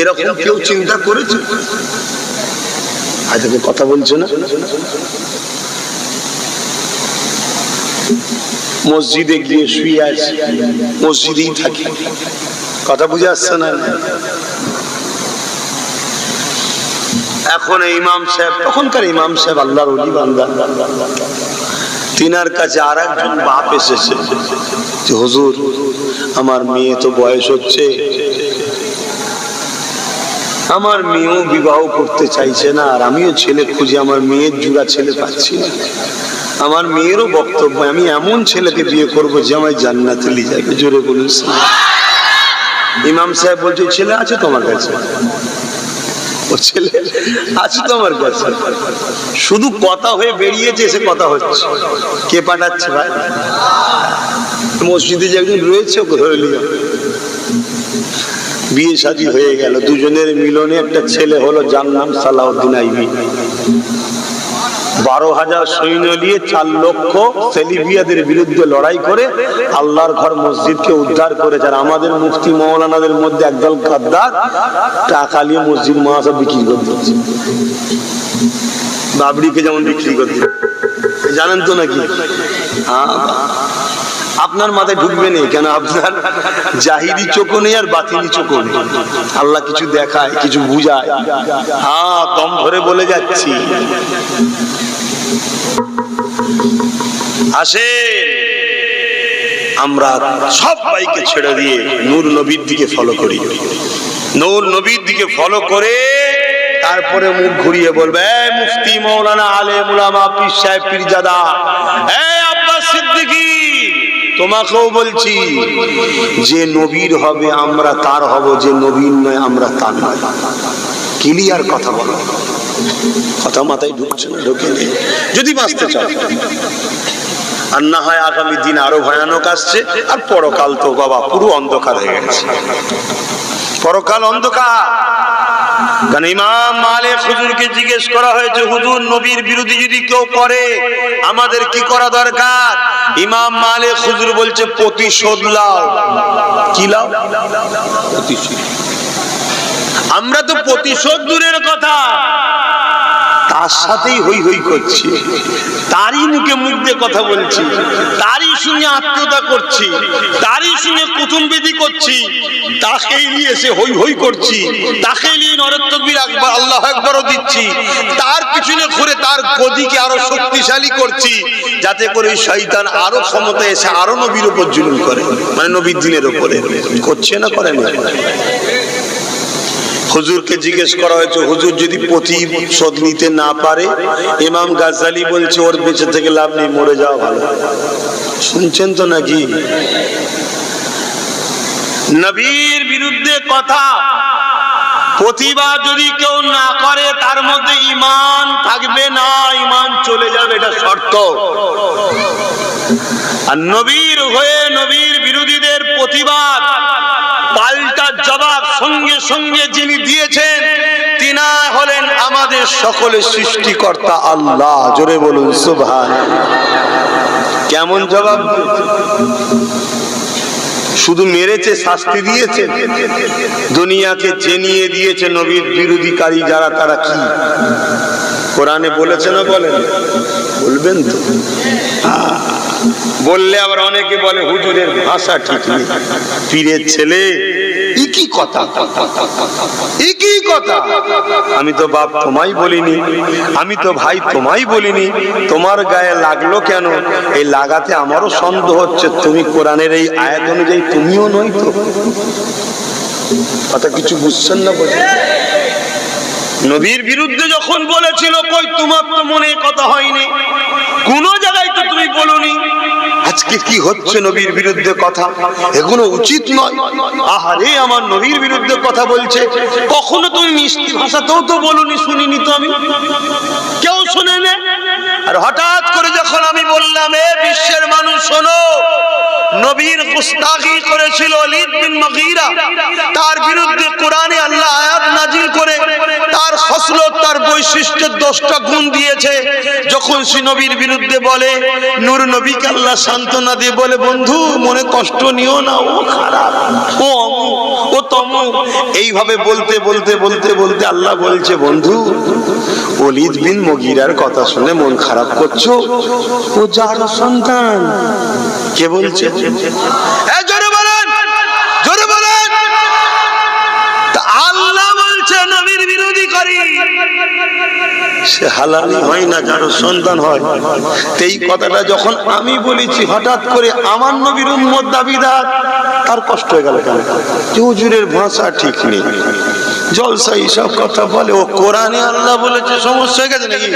এরকম কেউ চিন্তা করেছে? আজ কথা বলছে না। মসজিদে গিয়ে শুয়ে আছে, মসজিদেই থাকে, কথা বুঝে আসছে না? এখন ইমাম সাহেব, তখনকার ইমাম সাহেব আল্লাহর ওলি বান্দা, তিনার কাছে আর একজন বাপ এসেছে যে হুজুর আমার মেয়ে তো বয়স হচ্ছে, আমার মেয়েও বিবাহ করতে চাইছে না, আর আমিও ছেলে খুঁজে আমার মেয়ের জোড়া ছেলে পাচ্ছি না। আমার মেয়েরও বক্তব্য আমি এমন ছেলেকে বিয়ে করব যে আমায় জান্নাতে নিয়ে যাবে। জোরে বলুন। ইমাম সাহেব বলছে ছেলে আছে তোমার কাছে? ও ছেলে আছে তোমার কাছে? শুধু কথা হয়ে বেরিয়েছে, সে কথা হচ্ছে। কে পাঠাচ্ছে ভাই? মসজিদে যে একজন রয়েছে ওকে ধরে নিয়ে বিয়ে শাদী হয়ে গেল। দুজনের মিলনে একটা ছেলে হলো, যার নাম সালাউদ্দিন আইবি। 12,000 সৈন্য নিয়ে 4 লক্ষ সেলিবিয়াদের বিরুদ্ধে লড়াই করে আল্লাহর ঘর মসজিদকে উদ্ধার করেছে। আর আমাদের মুফতি মৌলানাদের মধ্যে একদল গাদ্দার টাকা নিয়ে মসজিদ মাদ্রাসা বিক্রি করে দিচ্ছে। বাবরিকে যেমন বিক্রি করে দিচ্ছে, জানেন তো নাকি? আপনার মাথায় ঢুকবে নেই কেন? আপনার জাহিরি চোখও নেই আর বাতিনি চোখও নেই। আল্লাহ কিছু দেখায়, কিছু বুঝায়। দম ধরে বলে যাচ্ছি। আসে আমরা সব বাইকে ছেড়ে দিয়ে নূর নবীর দিকে ফলো করি। নূর নবীর দিকে ফলো করে তারপরে মুখ ঘুরিয়ে বলবে, মুফতি মৌলানা আলেম উলামা পীর সাহেব পীরজাদা, আব্বাস সিদ্দিকী, তোমাকেও বলছি যে নবীর হবে আমরা তার হব, যে নবীর নয় আমরা তার নয়। ক্লিয়ার কথা বলো। কথা মাথায় ঢুকছে না? ঢুকে নেই। যদি বাঁচতে চাও, আর না হয় আগামী দিন আরো ভয়ানক আসছে। আর পরকাল তো বাবা পুরো অন্ধকার হয়ে গেছে। পরকাল অন্ধকার। কারণ ইমাম মালিক হুজুরকে জিজ্ঞেস করা হয়েছে, হুজুর নবীর বিরোধী যদি কেউ করে আমাদের কি করা দরকার? ইমাম মালিক হুজুর বলছে প্রতিশোধ লাও। কি লাও? প্রতিশোধ। আমরা তো প্রতিশোধ দূরের কথা, তার সাথেই হই হই করছি, তারই মুখে মুখ দিয়ে কথা বলছি, তারই সঙ্গে আত্মীয়তা করছি, তারই সঙ্গে কুটুমবিধি করছি, তাকেই নিয়ে এসে হই হই করছি, তাকেই নিয়ে নরের তাকবীর আকবার আল্লাহু আকবারও দিচ্ছি, তার পিছনে ঘুরে তার গদিকে আরো শক্তিশালী করছি, যাতে করে শয়তান আরো ক্ষমতা এসে আরো নবীর উপর জুলুম করে, মানে নবীর দিনের উপরে। করছে না করে না? হুজুরকে জিজ্ঞেস করা হয়েছে, হুজুর যদি প্রতিশোধ নিতে না পারে? ইমাম গাজ্জালি বলছে ওর বেঁচে থেকে লাভ নেই, মরে যাওয়া ভালো। শুনছেন তো নাকি? নবীর বিরুদ্ধে কথা প্রতিবাদ যদি কেউ না করে তার মধ্যে ঈমান থাকবে না, ঈমান চলে যাবে, এটা শর্ত। আর নবীর হয়ে নবীর বিরোধীদের প্রতিবাদ পাল্টা জবাব সঙ্গে সঙ্গে যিনি দিয়েছেন তিনি হলেন আমাদের সকলের সৃষ্টিকর্তা আল্লাহ। জোরে বলুন সুবহানাল্লাহ। কেমন জবাব? শুধু মেরেছে, শাস্তি দিয়েছে, দুনিয়াকে জেনিয়ে দিয়েছে নবীর বিরোধীকারী যারা, তারা কি কোরআনে বলেছে না? বলেন, বলবেন তো? বললে আবার অনেকে বলে হুজুরের ভাষা ঠিক নেই, পীরের ছেলে, একই কথা, একই কথা। আমি তো বাপ তোমায় বলিনি, আমি তো ভাই তোমায় বলিনি, তোমার গায়ে লাগলো কেন? এই লাগাতে আমারও সন্দেহ হচ্ছে তুমি কোরআনের এই আয়াত অনুযায়ী তুমিও নই তো। কথা কিছু বুঝছেন না? বলছেন নবীর বিরুদ্ধে যখন বলেছিল, কই তোমার তো মনে কথা হয়নি, কোন জায়গায় তো তুমি বলনি। আজকে কি হচ্ছে নবীর বিরুদ্ধে কথা? এগুলো উচিত নয়। আহারে, আমার নবীর বিরুদ্ধে কথা বলছে, কখনো তুমি মিষ্টি ভাষাতেও তো বলনি, শুনিনি তো আমি, কেউ শুনে নে। আর হঠাৎ করে যখন আমি বললাম, এ বিশ্বের মানুষ শোনো, নবীর গুস্তাখি করেছিল ওলীদ বিন মুগীরা, তার বিরুদ্ধে কোরআনে আল্লাহ আয়াত নাজিল করে তার খসলত, তার বৈশিষ্ট্যের 10টা গুণ দিয়েছে। যখন সে নবীর বিরুদ্ধে বলে, নূর নবীকে আল্লাহ সান্ত্বনা দিয়ে বলে, বন্ধু মনে কষ্ট নিও না, ও খারাপ, ও অমুক, ও তমুক। এইভাবে বলতে বলতে বলতে বলতে আল্লাহ বলছে, বন্ধু ওলীদ বিন মুগীরার কথা শুনে মন খারাপ করছো, ও যার সন্তান। কে বলছে? জোরে বলেন, জোরে বলেন। আল্লাহ বলছে নবীর বিরোধী করি, সে হালাল হয় না, যার সন্তান হয়। এই কথাটা যখন আমি বলেছি, হঠাৎ করে আমার নবীর উম্মত দাবিদার, তার কষ্ট হয়ে গেল। কেন? হুজুরের ভাষা ঠিক নেই, জলসা এইসব কথা বলে, ও কোরআনে আল্লাহ বলেছে, সমস্যা হয়ে গেছে নাকি?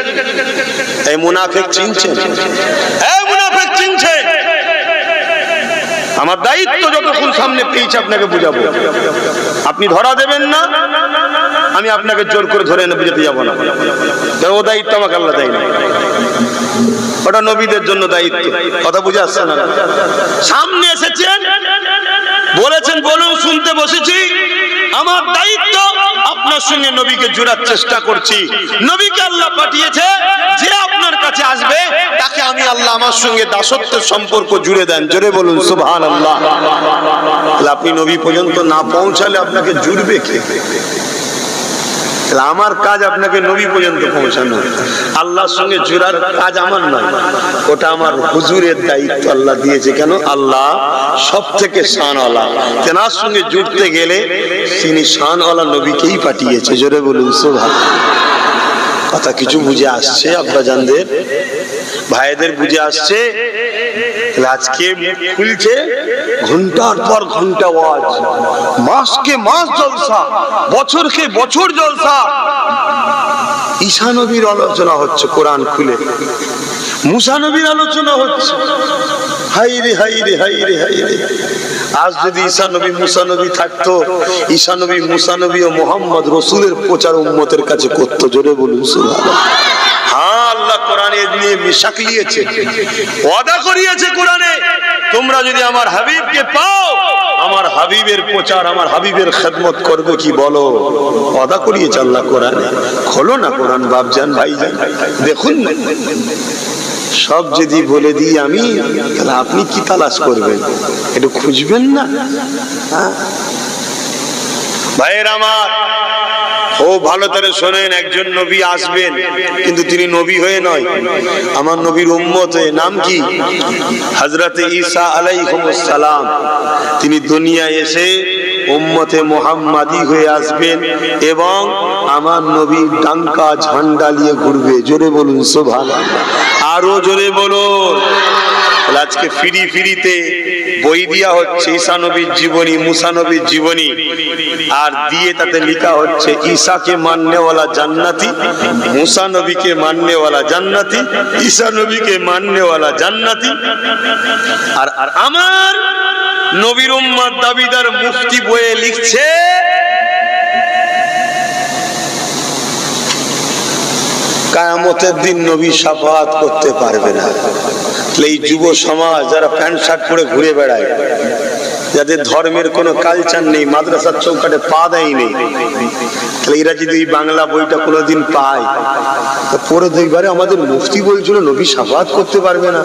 এই মুনাফিক চিনছেন? এই মুনাফিক চিনছেন? আমার দায়িত্ব যতক্ষণ সামনে পেয়েছে আপনাকে বুঝাবো। আপনি ধরা দেবেন না, আমি আপনাকে জোর করে ধরে এনে বুঝাতে যাবো না। ও দায়িত্ব আমাকে আল্লাহ দেয় না, ওটা নবীদের জন্য দায়িত্ব। কথা বুঝে আসছে না? সামনে এসেছেন, বলেছেন বলুন, শুনতে বসেছি। আমার দায়িত্ব আপনার সঙ্গে নবীকে জোড়ার চেষ্টা করছি। নবীকে আল্লাহ পাঠিয়েছে, যে আপনার কাছে আসবে তাকে আমি আল্লাহ আমার সঙ্গে দাসত্বের সম্পর্ক জুড়ে দেন। জোরে বলুন সুবহানাল্লাহ। আপনি নবী পর্যন্ত না পৌঁছালে আপনাকে জুড়বে কে? আমার কাজ আপনাকে নবী পর্যন্ত পৌঁছানো, আল্লাহর সঙ্গে জোড়ার কাজ আমার নয়, ওটা আমার হুজুরের দায়িত্ব আল্লাহ দিয়েছে। কেন? আল্লাহ সব থেকে শানওয়ালা, তেনার সঙ্গে জুড়তে গেলে তিনি শানওয়ালা নবীকেই পাঠিয়েছে। জোরে বলুন সুবহানাল্লাহ। কথা কিছু বুঝে আসছে? আব্বাজানদের, ভাইদের বুঝে আসছে? আজকে খুলছে ঘন্টার পর ঘন্টা ওয়াজ, মাসকে মাস জলসা, বছরকে বছর জলসা। ঈসা নবীর আলোচনা হচ্ছে কোরআন খুলে, মুসা নবীর আলোচনা হচ্ছে। হাই রে হাই রে হাই রে হাই রে। আজ যদি ঈসা নবী মুসা নবী থাকতো, ঈসা নবী মুসা নবী ও মুহাম্মদ রাসূলের প্রচার উম্মতের কাছে করত। জোরে বলুন সুবহানাল্লাহ। হ্যাঁ, আল্লাহ কোরআনে নিয়ে মিশাক নিয়েছে, ওয়াদা করিয়েছে কোরআনে, তোমরা যদি আমার হাবিবকে পাও, আমার হাবিবের প্রচার, আমার হাবিবের খেদমত করবে। কি বলো? ওয়াদা করিয়েছে আল্লাহ কোরআনে। খোলো না কোরআন বাপজান, ভাইজান, দেখুন না। সব যদি বলে দিই আমি, তাহলে আপনি কি তালাশ করবেন? একটু খুঁজবেন না? ভাইয়ের আমার, ও ভালো করে শোনেন, একজন নবী আসবেন, কিন্তু তিনি নবী হয়ে নয়, আমার নবীর উম্মত হয়ে। নাম কি? হযরত ঈসা আলাইহিস সালাম। তিনি দুনিয়ায় এসে উম্মতে মুহাম্মাদি হয়ে আসবেন এবং আমার নবী ডাঙ্কা ঝান্ডা নিয়ে ঘুরবে। জোরে বলুন সুবহানাল্লাহ। আরো জোরে বলুন। আজকে ফিরিতে বই দিয়া হচ্ছে ঈসা নবীর জীবনী, মুসা নবীর জীবনী, আর দিয়ে তাতে লেখা হচ্ছে ঈসাকে মাননেওয়ালা জান্নাতি, মুসা নবীকে মাননেওয়ালা জান্নাতি, ঈসা নবীকে মাননেওয়ালা জান্নাতি। আর আমার নবীর উম্মত দাবিদার মুফতি বইয়ে লিখছে, কিয়ামতের দিন নবী শাফাআত করতে পারবে না। এই যুব সমাজ যারা প্যান্ট শার্ট পরে ঘুরে বেড়ায়, যাদের ধর্মের কোনো কালচার নেই, মাদ্রাসার চৌকাটে পা দেয়নি, তাহলে এরা যদি এই বাংলা বইটা কোনোদিন পায়, পরে দেখবারে আমাদের মুফতি বলছিল নবী শাফাআত করতে পারবে না,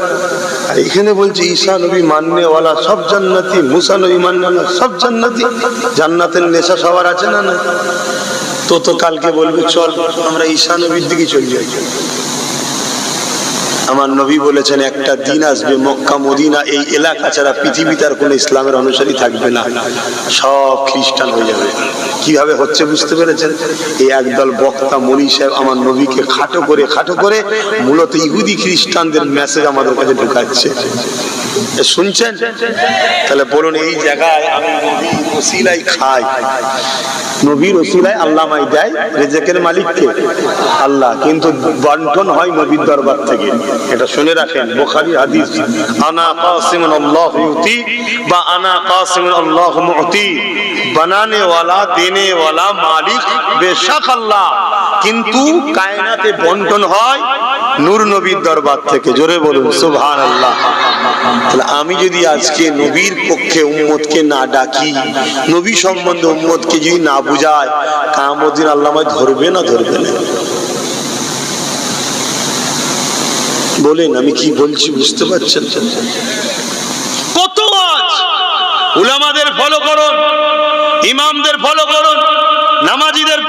আর এখানে বলছে ঈসা নবী মাননেওয়ালা সব জান্নাতি, মুসা নবী মাননেওয়ালা সব জান্নাতি। জান্নাতের নেশা সবার আছে না? না তো কালকে বলবে চল আমরা ঈসা নবীর দিকে চলে যাই। আমার নবী বলেছেন একটা দিন আসবে মক্কা মদিনা এই এলাকা ছাড়া পৃথিবীতে আর কোনো ইসলামের অনুসারী থাকবে না, সব খ্রিস্টান হয়ে যাবে। কিভাবে হচ্ছে বুঝতে পেরেছেন? এই একদল বক্তা মনি সাহেব আমার নবীকে খাটো করে মূলত ইহুদি খ্রিস্টানদের মেসেজ আমাদের কাছে ঢুকাচ্ছে। শুনছেন? তাহলে বলুন, এই জায়গায় আমি নবীর ওসিলায় খাই, নবীর ওসিলায় আল্লাহ মাই দেয়, রিজেকের মালিককে আল্লাহ, কিন্তু বন্টন হয় নবীর দরবার থেকে। এটা শুনে রাখেন, বুখারী হাদিস, আনা কাসিমুন আল্লাহ ইউতি বা আনা কাসিমুন আল্লাহ মুতি, বানানে ওয়ালা দেনে ওয়ালা মালিক বেশক আল্লাহ, কিন্তু কায়নাতে বন্টন হয় নূর নবীর দরবার থেকে। জোরে বলুন সুবহানাল্লাহ। তাহলে আমি যদি আজকে নবীর পক্ষে উম্মতকে না ডাকি, নবী সম্বন্ধে উম্মতকে যদি না বুঝায়, কিয়ামত দিন আল্লাহ আমায় ধরবে না ধরবে না? বলেন, আমি কি বলছি বুঝতে পারছেন? কত আজ উলামাদের ফলো করুন, ইমামদের ফলো করুন, নামাজিদের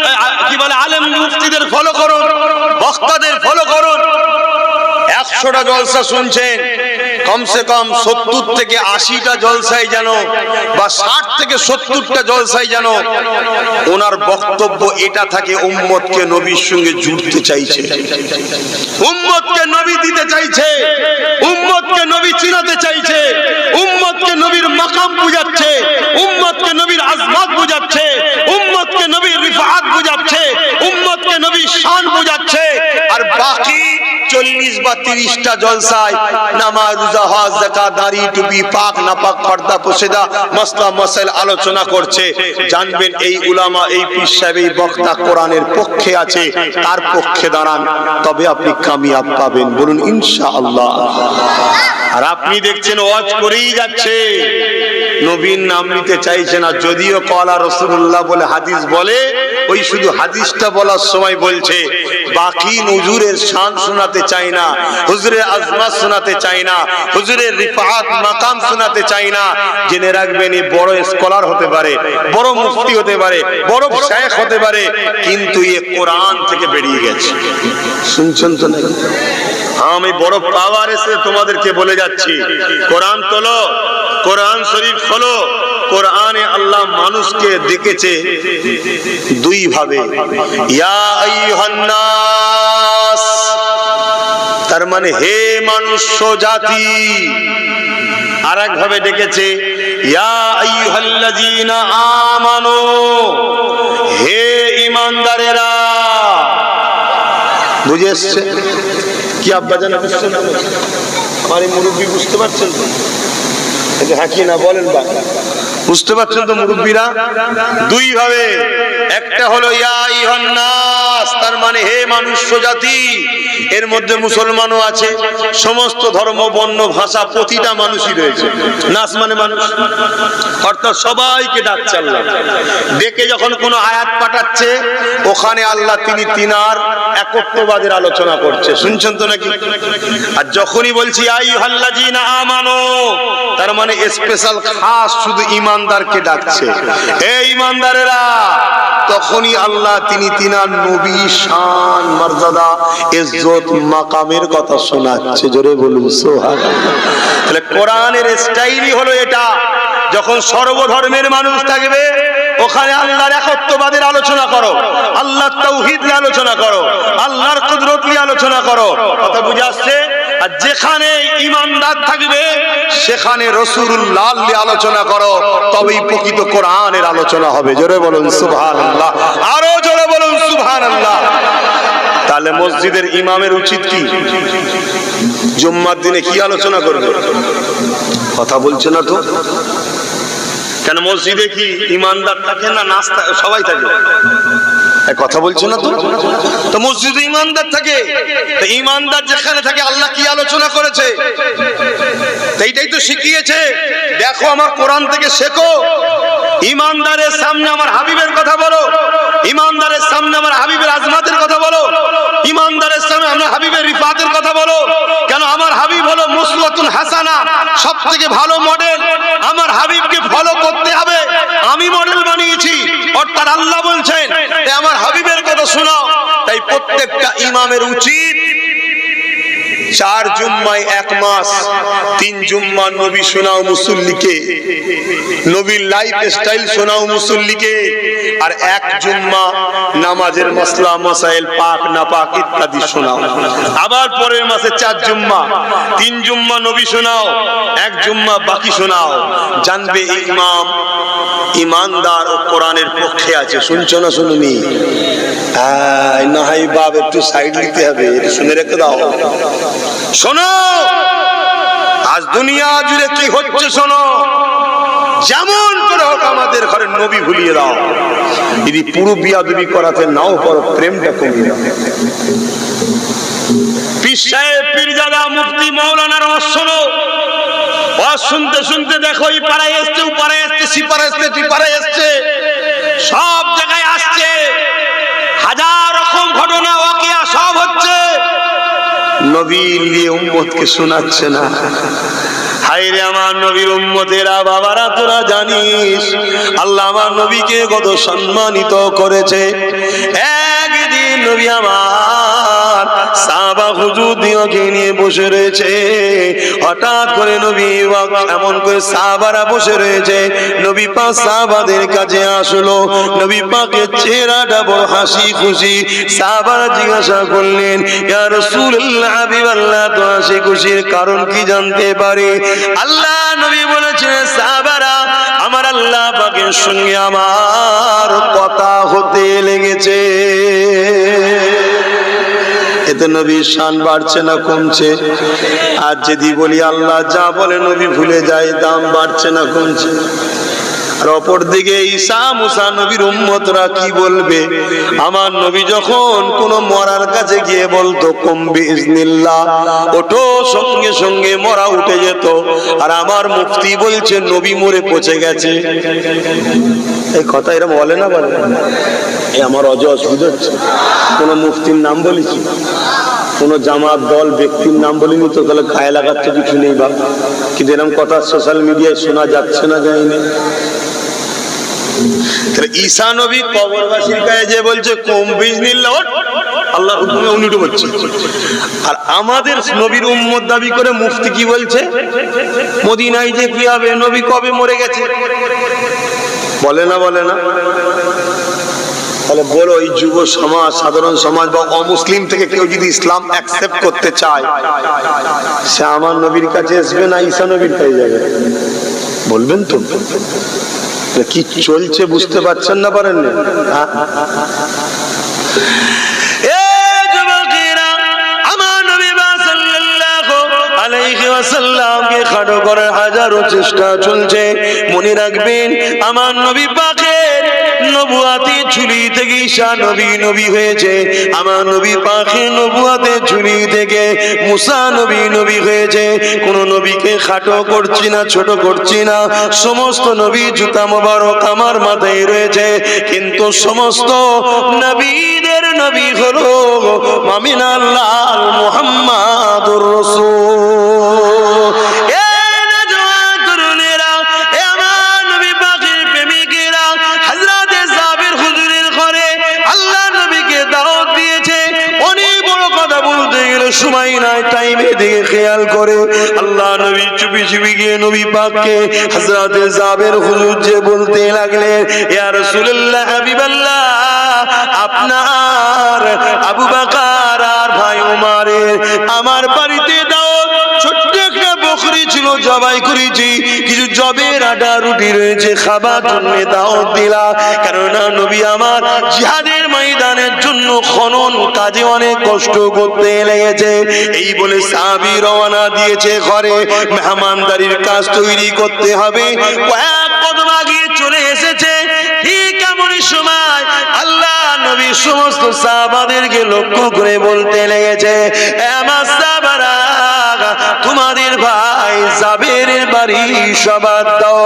কি বলে আলেম মুফতিদের ফলো করুন, বক্তাদের ফলো করুন। 100টা জলসা শুনছেন, কমসে কম 70 থেকে 80টা জলসায় যেন বা 60 থেকে 70টা জলসায় যেন ওনার বক্তব্য এটা থাকে, উম্মতকে নবীর সঙ্গে জুড়তে চাইছে, উম্মতকে নবী দিতে চাইছে, উম্মতকে নবী চিনাতে চাইছে, উম্মতকে নবীর মাকাম বুঝাচ্ছে, উম্মতকে নবীর আজমাত বুঝাচ্ছে, উম্মতকে নবীর রিফাত বুঝাচ্ছে, উম্মতকে নবীর শান বুঝাচ্ছে। আর বাকি 40 বা 30টা জলসায় নামাজ, রোজা, হজ, যাকাত, দাড়ি, টুপি, পাক নাপাক, পর্দা, পর্দা, মাসলা মাসাইল আলোচনা করছে। জানবেন এই উলামা, এই পীর সাহেব, এই বক্তা কোরআনের পক্ষে আছে, তার পক্ষে দাঁড়ান, তবে আপনি কামিয়াব পাবেন। বলুন ইনশাআল্লাহ। আর আপনি দেখছেন ওয়াজ করেই যাচ্ছে, নবীর নাম নিতে চাইছে না, যদিও কলা রাসূলুল্লাহ বলে হাদিস বলে, ওই শুধু হাদিসটা বলার সময় বলছে, বাকি হুজুরের শান শোনাতে চায় না, হুজুরের আজমাত শোনাতে চায় না, হুজুরের রিফাত মাকাম শোনাতে চায় না। জেনে রাখবেন, এই বড় স্কলার হতে পারে, বড় মুফতি হতে পারে, বড় শায়েখ হতে পারে, কিন্তু এ কোরআন থেকে বেরিয়ে গেছে। শুনছেন তো নাকি? আমি বড় পাওয়ার এসে তোমাদেরকে বলে যাচ্ছি, কোরআন তোলো, কোরআন শরীফ খোলো। কোরআনে আল্লাহ মানুষকে ডেকেছে দুই ভাবে, ইয়া আইয়ুহান নাস, তার মানে হে মনুষ্য জাতি। আর এক ভাবে ডেকেছে ইয়া আইয়ুহাল্লাযীনা আমানু, হে ঈমানদারেরা। বুঝে এসছে কি আব্বাজান? আমার এই মুরব্বী বুঝতে পারছেন তো? হ্যাঁ কি না বলেন? বা বুঝতে পারছেন তো মুরব্বীরা? দুই ভাবে, একটা হলো ইয়া আইয়ুহান নাস, তার মানে হে মনুষ্য জাতি। এর মধ্যে মুসলমানও আছে, সমস্ত ধর্ম, বর্ণ, ভাষা, প্রতিটা মানুষই রয়েছে। নাস মানে মানুষ, অর্থাৎ সবাইকে ডাকছে আল্লাহ। ডেকে যখন কোনো আয়াত পাঠাচ্ছে, ওখানে আল্লাহ তিনি তিনার একত্ববাদের আলোচনা করছে। শুনছেন তো নাকি? আর যখনই বলছি আইয়ুহাল্লাযীনা আমানু, তার মানে স্পেশাল খাস শুধু ঈমানদারকে ডাকছে, হে ঈমানদারেরা। তখনই আল্লাহ তিনি তিনার নবী শান, মর্যাদা, ইজ্জত, মাকামের কথা শোনাচ্ছে। জোরে বলুন সুবহানাল্লাহ। তাহলে কোরআনের স্টাইলই হলো এটা, যখন সর্বধর্মের মানুষ থাকবে, ওখানে আল্লাহর একত্ববাদের আলোচনা করো, আল্লাহর তাওহীদ নিয়ে আলোচনা করো, আল্লাহর কুদরত নিয়ে আলোচনা করো। কথা বুঝে আসছে? আর যেখানে ঈমানদার থাকবে, সেখানে রাসূলুল্লাহ নিয়ে আলোচনা করো, তবেই প্রকৃত কোরআনের আলোচনা হবে। জোরে বলুন সুবহানাল্লাহ, আরো জোরে বলুন সুবহানাল্লাহ। তাহলে মসজিদের ইমামের উচিত কি? জুম্মার দিনে কি আলোচনা করবে? কথা বলছে না তো? কেন মসজিদে কি ঈমানদার থাকে না নাস্তা সবাই থাকে? কথা বলছে না তো? তো মসজিদে ঈমানদার থাকে, তো ঈমানদার যেখানে থাকে আল্লাহ কি আলোচনা করেছে এইটাই তো শিখিয়েছে। দেখো আমার কোরআন থেকে শেখো, ঈমানদারের সামনে আমার হাবিবের কথা বলো, ঈমানদারের সামনে আমার হাবিবের আজমাতের কথা বলো, ঈমানদারের সামনে আমার হাবিবের রিফাতের কথা বলো। কেন? আমার হাবিব হলো মুসওয়াতুন হাসানা, সবথেকে ভালো মডেল। আমার হাবিবকে ফলো করতে হবে, আমি মডেল বানিয়েছি। অর্থাৎ আল্লাহ বলছেন আমার হাবিবের কথা শোনাও। তাই প্রত্যেকটা ইমামের উচিত 4 জুম্মায় 1 মাস, 3 জুম্মা নবী শোনাও মুসল্লিকে, নবীর লাইফ স্টাইল শোনাও মুসল্লিকে, আর 1 জুম্মা নামাজের মাসলা মাসাইল পাক না পাক ইত্যাদি শোনাও। আবার পরের মাসে 4 জুম্মা, 3 জুম্মা নবী শোনাও, 1 জুম্মা বাকি শোনাও। জানবে ইমাম ইমানদার ও কোরআনের পক্ষে আছে। শুনছো না শুনুনি? না হাই বাপ, একটু সাইড নিতে হবে, এটা শুনে রেখে দাও। শোনো আজ দুনিয়া জুড়ে কি হচ্ছে শোনো। যেমন করে হোক আমাদের ঘরে নবী ভুলিয়ে দাও। যদি পুরো বিয়াদবি করাতে নাও পারো, প্রেমটা কমিয়ে দাও। পীর সাহেব পীরজাদা মুফতি মাওলানার শোনো, শুনতে শুনতে দেখো এই পাড়ায় এসছে, ও পাড়ায় এসছে, সিপাড়ায় এসছে, টিপাড়ায় এসছে, সব জায়গায় আসছে, হাজার রকম ঘটনা ওয়াকিয়া সব হচ্ছে। নবী নিয়ে উম্মতকে শোনাচ্ছে না। হায়রে আমার নবীর উম্মতেরা, বাবারা তোরা জানিস আল্লাহ আমার নবীকে কত সম্মানিত করেছে। একদিন নবী আমার সাহাবা হুজুরদিওকে নিয়ে বসে রয়েছে। হঠাৎ করে নবী এমন করে সাহাবারা বসে রয়েছে, নবী পাক সাহাবাদের কাছে আসলো। নবী পাকের চেহারাটা বড় হাসি খুশি। সাহাবারা জিজ্ঞাসা করলেন, ইয়া রাসূলুল্লাহ, হাবিবাল্লাহ, তো হাসি খুশির কারণ কি জানতে পারি? আল্লাহ নবী বলেছেন, সাহাবারা আমার আল্লাহ পাকের সঙ্গে আমার কথা হতে লেগেছে। এতে নবীর শান বাড়ছে না কমছে? আর যদি বলি আল্লাহ যা বলে নবী ভুলে যায়, দাম বাড়ছে না কমছে? আর অপর দিকে ঈসা মুসা নবীর উম্মতরা কি বলবে? আমার নবী যখন কোন মরার কাছে গিয়ে বলতো কুম বিইজনিল্লাহ, ওঠো, সঙ্গে সঙ্গে মরা উঠে যেত। আর আমার মুফতি বলছে নবী মরে পচে গেছে। এই কথা এরা বলে না? বলে এই আমার অসুবিধা হচ্ছে। কোন মুফতির নাম বলেছি, কোন জামাত দল ব্যক্তির নাম বলিনি তো, তাহলে গায়ে লাগাচ্ছে কিছু নেই বা। কিন্তু এরকম কথা সোশ্যাল মিডিয়ায় শোনা যাচ্ছে না, যায়নি। ঈসা নবী কবরবাসীর কাছে যে বলছে কুম বিইজনিল্লাহ, আল্লাহর হুকুমে উনি উঠে বলছে। আর আমাদের নবীর উম্মত দাবি করে মুফতি কি বলছে? মদিনায় যে কি হবে, নবী কবে মরে গেছে। বলে না? বলে না? তাহলে বলো, এই যুব সমাজ, সাধারণ সমাজ বা অমুসলিম থেকে কেউ যদি ইসলাম অ্যাকসেপ্ট করতে চায়, সে আমার নবীর কাছে আসবে না ঈসা নবীর কাছে যাবে? বলবেন তো? কি চলছে বুঝতে পারছেন না? পারেন না? খাটো করার হাজারো চেষ্টা চলছে। মনে রাখবেন আমার নবী পাকের নবুয়াতি ঝুলি থেকে ঈসা নবী নবী হয়েছে। আমার নবী পাকের নবুয়াতে ঝুলি থেকে মুসা নবী নবী হয়েছে। কোন নবীকে খাটো করছি না, ছোট করছি না। সমস্ত নবী জুতা মোবারক আমার মাথায় রয়েছে, কিন্তু সমস্ত নবীদের নবী হলো আমিনাল্লাহ মুহাম্মাদুর রাসূল। সময় নাই, টাইমে দিকে খেয়াল করে আল্লাহ নবী চুপি চুপি গিয়ে নবী পাককে হযরতে জাবের হুজুর যে বলতে লাগলেন, ইয়া রাসূলুল্লাহ, হাবিবাল্লাহ, আপনার আবু বকর আর ভাই ওমরের আমার বাড়িতে দাও। ছোট্ট একটা বকরি ছিল, জবাই করেছি, কিছু জবের আটা রুটি রয়েছে, খাবার জন্য দাওয়াত দিলা। কেননা নবী আমার জিহাদের ময়দানের জন্য খনন কাজে অনেক কষ্ট করতে লেগেছে। এই বলে সাহাবী রওনা দিয়েছে ঘরে। মেহমানদারির কাজ তৈরি করতে হবে। কয়েক কদম আগিয়ে চলে এসেছে। ঠিক এমনই সময় আল্লাহ নবী সমস্ত সাহাবাদেরকে লক্ষ্য করে বলতে লেগেছে, আমার সাহাবারা, তোমাদের ভাই জাবেরের বাড়ি সবার দাও।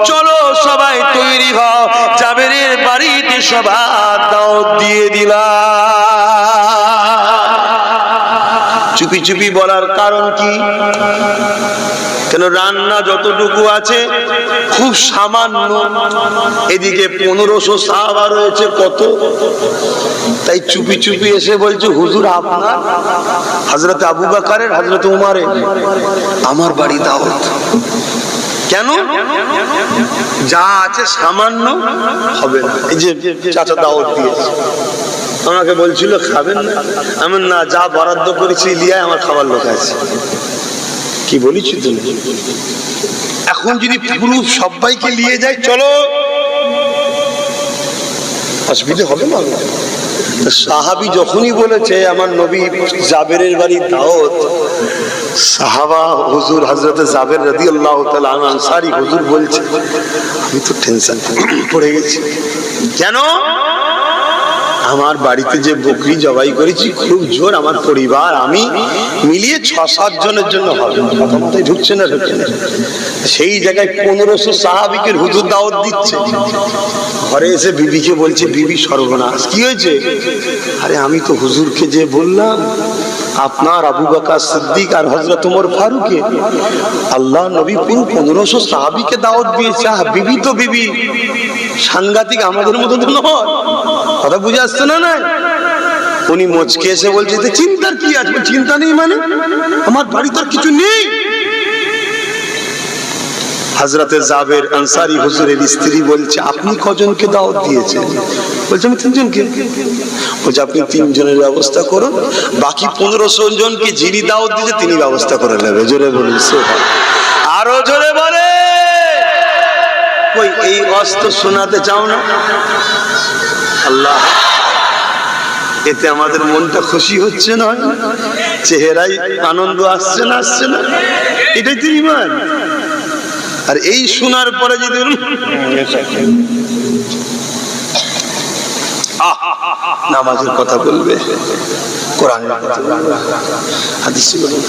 চলো সবাই তৈরি হও, জাবেরের বাড়িতে সবার দাওয়াত দিয়ে দিলাম। চুপি চুপি বলার কারণ কি? কেন রান্না যতটুকু আছে খুব সামান্য, এদিকে 1500 সাহাবা রয়েছে কত, তাই চুপি চুপি এসে বলছে হুজুর আপনার, হযরত আবু বকরের, হযরত উমরের, আমার বাড়ি দাওয়াত। কেন? যা আছে সামান্য হবে না। এই যে চাচা দাওয়াত দিয়েছে, আমাকে বলছিল খাবেন না, আমি না, যা বরাদ্দ করেছি লিয়ায় আমার খাবার লোক আছে। কি বলিস তুমি? এখন যদি পুরো সবাইকে নিয়ে যাই, চলো, অসুবিধা হবে না। সাহাবী যখনই বলেছে আমার নবী জাবেরের বাড়ি দাওয়াত, সাহাবা হুজুর হযরত জাবের রাদিয়াল্লাহু তাআলা আনসারী হুজুর বলছে, আমি তো টেনশন পড়ে গেছি। কেন? আমার বাড়িতে যে বকরি জবাই করেছি খুব জোর, আমার পরিবার আমি মিলিয়ে 6-7 জনের জন্য হবে। কথা মাথায় ঢুকছে না? সেই জায়গায় 1500 সাহাবীকে হুজুর দাওয়াত দিচ্ছে। ঘরে এসে বিবিকে বলছে, বিবি সর্বনাশ, কি হয়েছে? আরে আমি তো হুজুরকে যে বললাম আপনার আবু বকর সিদ্দিক আর হযরত ওমর ফারুককে, আল্লাহ নবী পুরো 1500 সাহাবীকে দাওয়াত দিয়েছে। বিবি তো বিবি, সাংঘাতিক, আমাদের মতো তো নয়। কথা বুঝে আসছে না? না, উনি মুচকে এসে বলছে চিন্তার কি আছে? চিন্তা নেই মানে আমার বাড়িতে কিছু নেই। হযরতে জাবের আনসারী হুজুরের স্ত্রী বলছে, আপনি কজনকে দাওয়াত দিয়েছেন? বলছে আমি 3 জনকে। বলছে আপনি 3 জনের ব্যবস্থা করুন, বাকি 1500 জনকে যিনি দাওয়াত দিয়েছে তিনি ব্যবস্থা করে নেবে। জোরে বলুন সুবহানাল্লাহ, আরো জোরে বলে। কই এই অস্ত্র শোনাতে চাও না? আল্লাহ, এতে আমাদের মনটা খুশি হচ্ছে না? চেহারায় আনন্দ আসছে না? আসছে না? এটাই তো ঈমান। আর এই শোনার পরে যদি নামাজের কথা বলবে, কোরআনের কথা বলবে, হাদিস বলবে,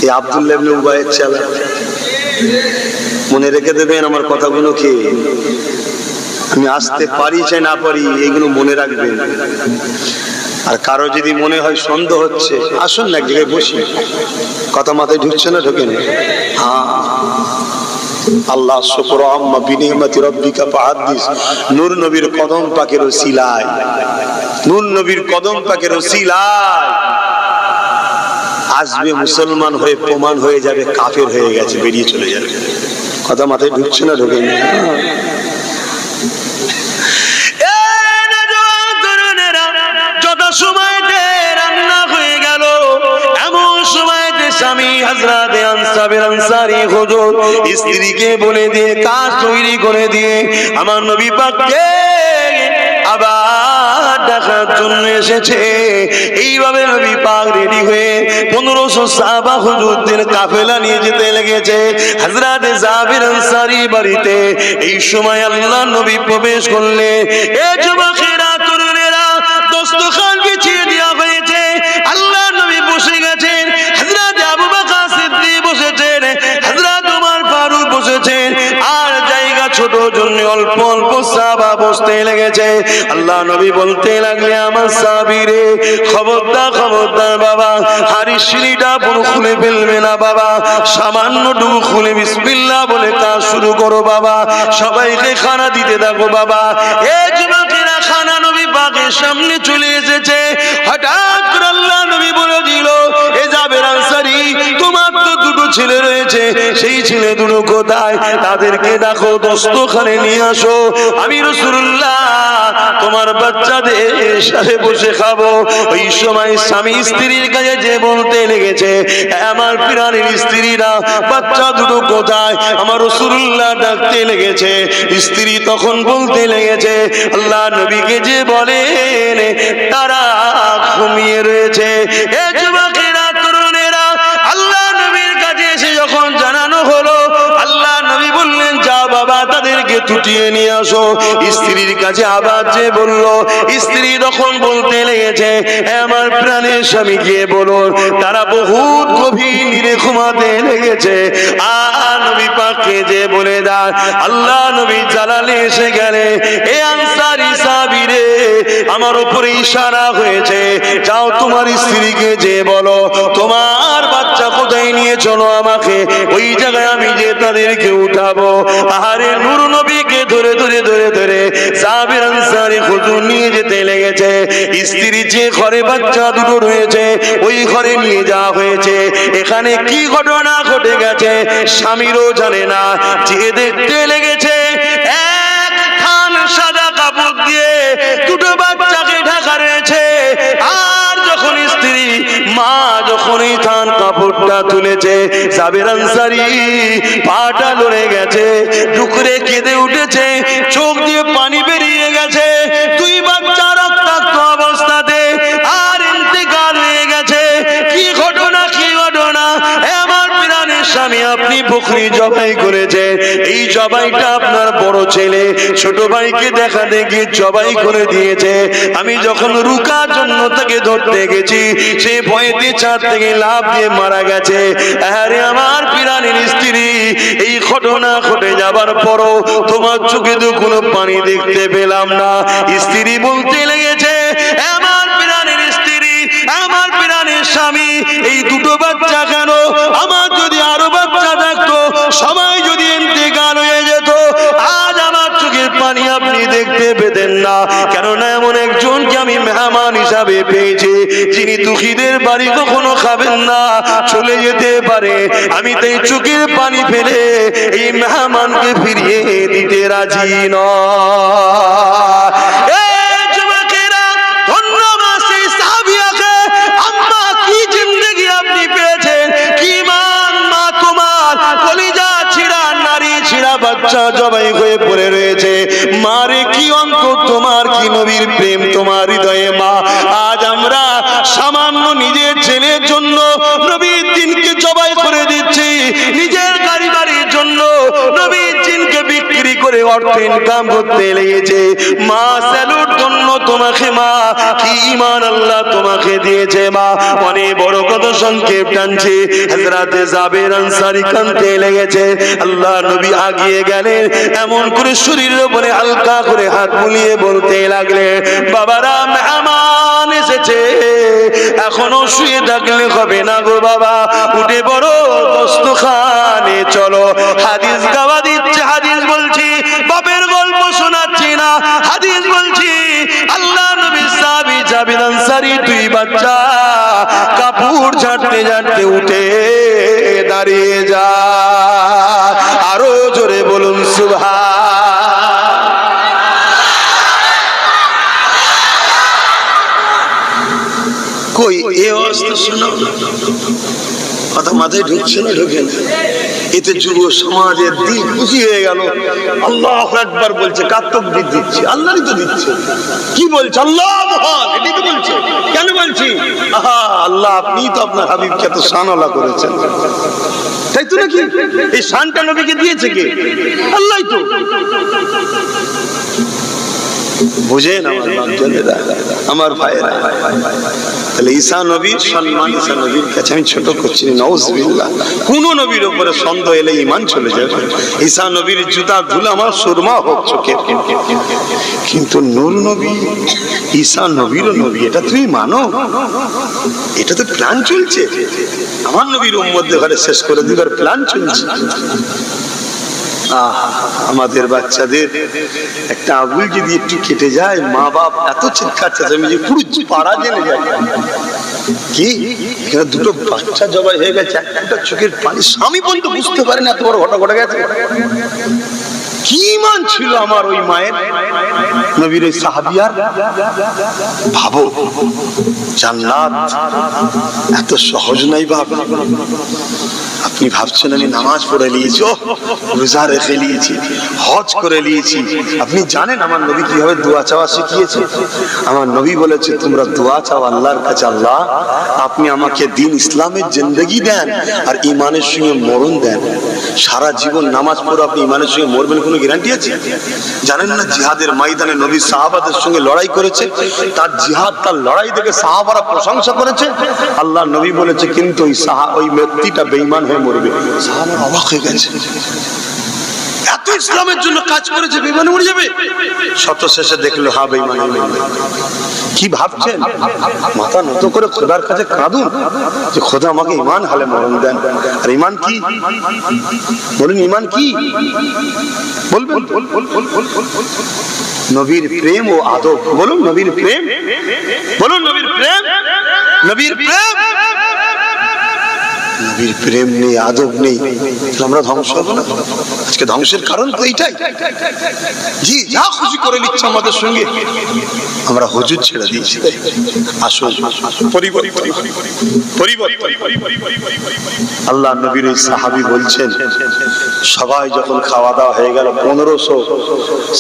এই আব্দুল্লাহ ইবনে উবাইয়ের চালা, মনে রেখে দেবেন আমার কথাগুলো। কি আমি আসতে পারি চাই না পারি, এইগুলো মনে রাখবেন। আর কারো যদি মনে হয় সন্দেহ হচ্ছে, আসুন না এক জায়গায় বসি। কথা মাথায় ঢুকছে না? ঢোকে না? হ্যাঁ, আল্লাহ শুকর আম্মা বিনিয়ামতি রাব্বিকা ফাহাদ্দিস। নূর নবীর কদম পাকের ওসিলায়, নূর নবীর কদম পাকের ওসিলায় আসবে মুসলমান হয়ে, প্রমাণ হয়ে যাবে কাফের হয়ে গেছে, বেরিয়ে চলে যাবে। কথা মাথায় ঢুকছে না? ঢোকে না? সময়তে রান্না হয়ে গেল, এমন সময়তে স্বামী হযরত আনসারী হুজুর স্ত্রীকে বলে দিয়ে কাজ তৈরি করে দিয়ে আমার নবী পাককে আবার দেখার জন্য এসেছে। এইভাবে নবী পাক রেডি হয়ে 1500 সাহাবা হুজুরদের কাফেলা নিয়ে যেতে লেগেছে হযরত জাবের আনসারী বাড়িতে। এই সময় আল্লাহ নবী প্রবেশ করলে, এ যুবকেরা, তরুণেরা, দস্তখান বিছিয়ে দেওয়া হয়েছে। আল্লাহ নবী বসে গেছেন, হযরত আবু বকর সিদ্দিক বসেছেন, হযরত ওমর ফারুক বসেছেন, আর জায়গা ছোট জন্য অল্প অল্প সাহাবা বসতে লেগেছে। আল্লাহ নবী বলতে লাগলে, আমার সাহাবীরে, খবরদার খবরদার বাবা, হাড়ির সিঁড়িটা পুরো খুলে ফেলবে না বাবা, সামান্যটুকু খুলে বিসমিল্লাহ বলে কাজ শুরু করো বাবা, সবাইকে খানা দিতে থাকো বাবা। এই যুবকেরা খানা নবী পাকের সামনে চলে এসেছে। হঠাৎ করে আল্লাহ নবী বলে দিল, এ জাবের আনসারী, তোমার তো 2 ছেলে রয়েছে, সেই ছেলে 2 কোথায়? তাদেরকে দেখো, দস্তখানে নিয়ে আসো, আমি রাসূলুল্লাহ তোমার বাচ্চাদের সাথে বসে খাবো। ওই সময় স্বামী স্ত্রীর কাছে যে বলতে লেগেছে, আমার প্রাণের স্ত্রীরা, বাচ্চা 2 কোথায়? আমার রাসূলুল্লাহ ডাকতে লেগেছে। স্ত্রী তখন বলতে লেগেছে, আল্লাহ নবীকে যে বলেন তারা ঘুমিয়ে রয়েছে। এ যুবকেরা, তরুণেরা, আল্লাহ নবীর কাছে এসে যখন জানানো হলো, আল্লাহ নবী বললেন, যা বাবা তাদেরকে ছুটিয়ে নিয়ে আসো। স্ত্রীর কাছে আবার যে বলল, স্ত্রী তখন বলতে লেগেছে, আমার প্রাণের স্বামী গিয়ে বলুন তারা বহুত গভীর নিরে ঘুমাতে লেগেছে। আর নবী পাককে যে বলে দেয়, আল্লাহ নবী জালালে এসে গেলে, এ আনসারী সাহাবীরে, আমার উপরে ইশারা হয়েছে, যাও তোমার স্ত্রীকে যে বলো তোমার বাচ্চা বাচ্চা কোথায় নিয়ে চলো আমাকে, ওই জায়গায় আমি যে তাদেরকে উঠাবো। আহারে নূর নবীকে ধরে ধরে ধরে ধরে সাবির আনসারী হুজুর নিয়ে যেতে লেগেছে। স্ত্রী যে ঘরে বাচ্চা দুটো রয়েছে ওই ঘরে নিয়ে যাওয়া হয়েছে। এখানে কি ঘটনা ঘটে গেছে স্বামীরও জানে না। যে দেখতে লেগেছে এক থান সাদা কাপড় দিয়ে দুটো বাচ্চাকে ঢাকা রয়েছে। আর যখন স্ত্রী মা যখন এই থান কাপড়টা তুলেছে, সাবির আনসারী পাটা লড়ে গেছে, টুকরে কেঁদে উঠেছে, চোখ দিয়ে পানি বেরিয়ে গেছে। দুই বাচ্চা রক্তাক্ত অবস্থাতে আর ইন্তেকাল হয়ে গেছে। কি ঘটনা, কি ঘটনা! আমার প্রাণের স্বামী, আপনি বকরি জবাই করেছে। এই জবাইটা আপনার বড় ছেলে ছোট ভাইকে দেখা দেখি জবাই করে দিয়েছে। আমি যখন রুকার জন্য তাকে ধরতে গেছি, সে ভয়েতে ছাদ থেকে লাফ দিয়ে মারা গেছে। আরে আমার প্রাণের স্ত্রী, এই ঘটনা ঘটে যাবার পরও তোমার চোখে তো কোনো পানি দেখতে পেলাম না। স্ত্রী বলতে লেগেছে, আমার প্রাণের স্ত্রী, আমার প্রাণের স্বামী, এই দুটো বাচ্চা কেন? আমার যদি আরো বাচ্চা থাকতো, সময় যদি ইন্তেকাল হয়ে যেত, আজ আমার চোখের পানি আপনি দেখতে পেতেন না। কেননা এমন একজনকে আমি মেহমান হিসাবে পেয়েছি, যিনি দুঃখীদের বাড়ি কখনো খাবেন না, চলে যেতে পারে। আমি তাই চোখের পানি ফেলে এই মেহমানকে ফিরিয়ে দিতে রাজি নয়। বাচ্চা জবাই হয়ে পড়ে রয়েছে। মারে কি অন্তর তোমার, কি নবীর প্রেম তোমার হৃদয়ে মা। আজ আমরা সামান্য নিজের ছেলের জন্য নবীর দিনকে জবাই করে দিচ্ছি, নিজের গাড়ি বাড়ির জন্য নবীর দিনকে বিক্রি করে অর্থ ইনকাম করতে লেগেছে। মা স্যালুট জন্য তোমাকে মা, কি ঈমান আল্লাহ তোমাকে দিয়েছে মা। অনেক বড় কথা সংক্ষেপ টানছে। হযরতে সাবির আনসারী কাঁদতে লেগেছে। আল্লাহ নবী আগিয়ে গেলেন, এমন করে শরীরের উপরে হালকা করে হাত বুলিয়ে বলতে লাগলে, বাবারা মেহমান এসেছে, এখনো শুয়ে থাকলে হবে না গো বাবা, উঠে বড় দস্তখানে চলো। হাদিস গাওয়া দিচ্ছে, হাদিস বলছি, বাপের গল্প শোনাচ্ছি না, হাদিস বলছি। আল্লাহ নবী সাহাবী সাবির আনসারী দুই বাচ্চা কাপড় ঝাড়তে ঝাড়তে উঠে দাঁড়িয়ে যা। আরো জোরে বলুন সুবহান। কই এই অবস্থা শোনো, কথা মাথায় ঢুকছে না? ঢুকে না? এতে যুব সমাজের দিল খুশি হয়ে গেল। আল্লাহু আকবার বলছে, কার তাকবীর দিচ্ছে? আল্লাহরই তো দিচ্ছে। কি বলছে? আল্লাহ মহান, এটাই তো বলছে। কেন বলছি? আহা, আল্লাহ আপনি তো আপনার হাবিবকে এত শানওয়ালা করেছেন, তাই তো নাকি? এই শানটা নবীকে দিয়েছে কে? আল্লাহই তো। বুঝেন আমার বাচ্চারা, আমার ভাইয়েরা, তাহলে ঈসা নবীর সম্মান ঈসা নবীর কাছে আমি ছোট করছি নাউজুবিল্লাহ। কোন নবীর উপরে সন্দেহ এলে ঈমান চলে যাবে। ঈসা নবীর জুতা ধুলা আমার সুরমা হোক চোখে, কিন্তু নূর নবী ঈসা নবীরও নবী, এটা তুমি মানো? এটা তো প্ল্যান চলছে, আমার নবীর উম্মতদের ঘরে শেষ করে দিবার প্ল্যান চলছে। আমাদের বাচ্চাদের একটা আঙুল যদি একটু কেটে যায়, মা বাপ এত চিৎকার চেঁচামেচি, পুরো পাড়া জেনে যায়। কি দুটো বাচ্চা জবাই হয়ে গেছে, একটা চোখের পানি স্বামী পর্যন্ত বুঝতে পারে না এত বড় ঘটনা ঘটে গেছে। কি ঈমান ছিল আমার ওই মায়ের, নবীর ওই সাহাবিয়ার। ভাবো, জান্নাত এত সহজ নাই বাবা। আপনি ভাবছেন আমি নামাজ পড়ে নিয়েছি, রোজা রেখে নিয়েছি, হজ করে নিয়েছি। আপনি জানেন আমার নবী কিভাবে দোয়া চাওয়া শিখিয়েছে? আমার নবী বলেছে, তোমরা দোয়া চাও আল্লাহর কাছে, আল্লাহ আপনি আমাকে দিন ইসলামের জিন্দেগি দেন আর ইমানের সঙ্গে মরণ দেন। সারা জীবন নামাজ পড়ে আপনি ইমানের সঙ্গে মরবেন, কোনো গ্যারান্টি আছে? জানেন না জিহাদের ময়দানে নবী সাহাবাদের সঙ্গে লড়াই করেছে, তার জিহাদ, তার লড়াই দেখে সাহাবারা প্রশংসা করেছে। আল্লাহ নবী বলেছে, কিন্তু ওই ব্যক্তিটা বেঈমান হয়ে মরবে। সাহাবারা অবাক হয়ে গেছে, এত ইসলামের জন্য কাজ করেছে বেঈমান মরে যাবে? শত শেষে দেখলো হ্যাঁ বেঈমান। কি ভাবছেন? মাথা নত করে খোদার কাছে কাঁদুন যে খোদা আমাকে ঈমান হালে মরণ দেন। আর ঈমান কি বলুন, ঈমান কি বলবেন? নবীর প্রেম ও আদব। বলুন নবীর প্রেম, বলুন নবীর প্রেম, নবীর প্রেম। নবীর প্রেম নেই, আদব নেই, আমরা ধ্বংস হবো না? আজকে ধ্বংসের কারণ তো এইটাই। জি যা খুশি করে নিচ্ছে আমাদের সঙ্গে, আমরা হুজুর ছেড়ে দিয়েছি। আসুন আল্লাহ নবীর এই সাহাবী বলছেন, সবাই যখন খাওয়া দাওয়া হয়ে গেল, 1500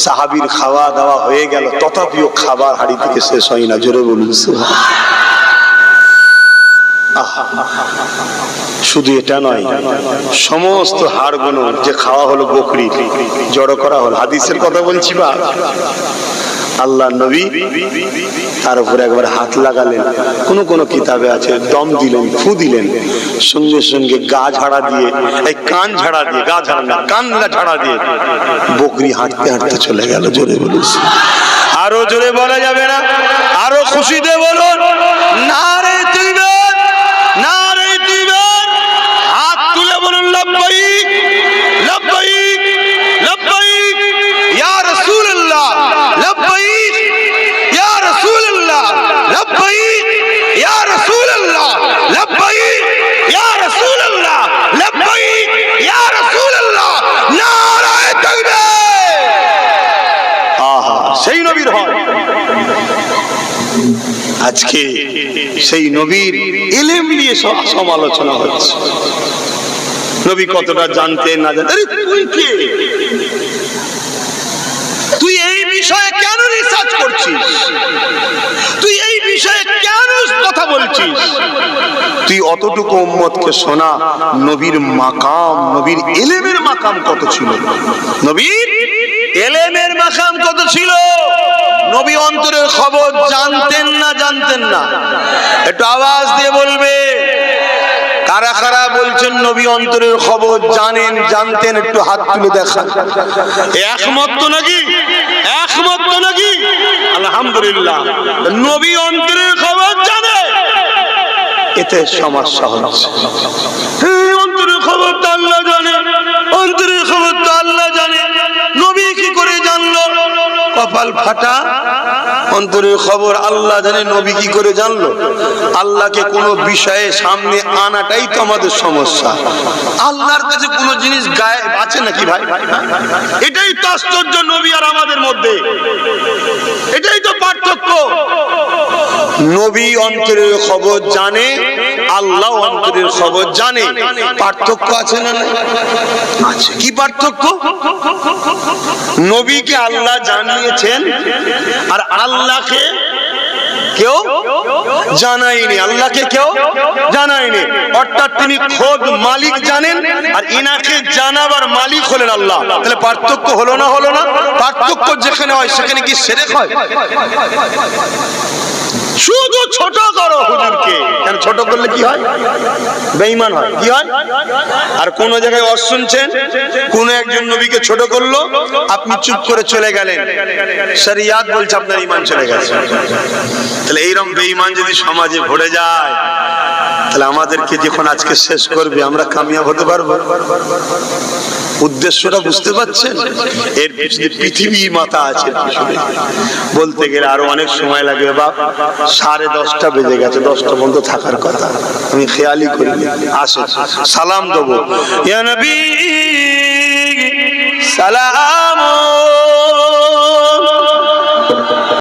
সাহাবীর খাওয়া দাওয়া হয়ে গেল, তথাপিও খাবার হাড়ি থেকে শেষ হয় না। জোরে বলুন শুধু এটা নয়, সমস্ত হাড়গুলো যে খাওয়া হলো বকরি জড়ো করা হলো। হাদিসের কথা বলছি বা আল্লাহ নবী তার উপরে একবার হাত লাগালেন, কোন কোন কিতাবে আছে দম দিলেন, ফু দিলেন, সঙ্গে সঙ্গে গা ঝাড়া দিয়ে, এই কান ঝাড়া দিয়ে, গা ঝাড়া না কান ঝাড়া দিয়ে বকরি হাঁটতে হাঁটতে চলে গেল। জোরে বলিস, আরো জোরে বলা যাবে না? আরো খুশিতে বলুন নারে তাকবীর, নারে তাকবীর। হাত তুলে বলুন লব্বাইক লব্বাইক লব্বাইক ইয়া রাসূলুল্লাহ, লব্বাইক ইয়া রাসূলুল্লাহ, লব্বাইক ইয়া রাসূলুল্লাহ, লব্বাইক ইয়া রাসূলুল্লাহ, লব্বাইক ইয়া রাসূলুল্লাহ। নারে তাকবীর। আহা, সেই নবীর হয়। আজকে সেই নবীর ইলম নিয়ে সমালোচনা হচ্ছে। নবী কতটা জানতেন না জানতেন? তুই কে? তুই এই বিষয়ে কেন রিসার্চ করছিস? তুই এই বিষয়ে কেন কথা বলছিস? তুই অতটুকু উম্মতকে শোনা নবীর মাকাম, নবীর ইলমের মাকাম কত ছিল, নবীর ইলমের মাকাম কত ছিল। নবী অন্তরের খবর জানতেন না জানতেন না? একটু আওয়াজ দিয়ে বলবে কারা কারা বলছেন নবী অন্তরের খবর জানেন, জানতেন? একটু হাত তুলে দেখান। একমত তো নাকি? একমত তো নাকি? আলহামদুলিল্লাহ, নবী অন্তরের খবর জানে। এতে সমস্যা হচ্ছে। অন্তরের খবর তো আল্লাহ জানে, অন্তরের খবর তো আল্লাহ জানে, নবী কি করে জানলো? কপাল ফাটা। অন্তরের খবর আল্লাহ জানে, নবী কি করে জানলো? আল্লাহকে কোনো বিষয়ে সামনে আনাটাই তো আমাদের সমস্যা। আল্লাহর কাছে কোনো জিনিস গায়েব আছে নাকি ভাই? এটাই তো আশ্চর্য নবী আর আমাদের মধ্যে, এটাই তো পার্থক্য। নবী অন্তরের খবর জানে, আল্লাহ অন্তরের খবর জানে। পার্থক্য আছে না? আছে। কি পার্থক্য? নবীকে আল্লাহ জানিয়েছেন আর আল্লাহকে কেউ জানায়নি। আল্লাহকে কেউ জানায়নি, অর্থাৎ তিনি খোদ মালিক জানেন আর ইনাকে জানাবার মালিক হলেন আল্লাহ। তাহলে পার্থক্য হলো না? হলো না? পার্থক্য যেখানে হয় সেখানে কি শিরক হয়? শুধু ছোট করো হুজুরকে, কেন ছোট করলে কি হয়? বেঈমান হয়। কি হয়? আর কোন জায়গায় ওয়াজ শুনছেন, কোন একজন নবীকে ছোট করলো, আপনি চুপ করে চলে গেলেন, শরিয়াত বলছে আপনার ঈমান চলে গেছে। তাহলে এইরকম বেঈমান যদি সমাজে ভরে যায়, তাহলে আমাদেরকে যখন আজকে শেষ করবে আমরা কামিয়াব হতে পারবো? উদ্দেশ্যটা বুঝতে পারছেন? এর পিছনে পৃথিবী মাথা আছে। বলতে গেলে আরো অনেক সময় লাগবে। বাপ 10:30 বেজে গেছে, 10টা পর্যন্ত থাকার কথা, আমি খেয়ালই করিনি। আসে সালাম দেবো, ইয়া নবী সালাম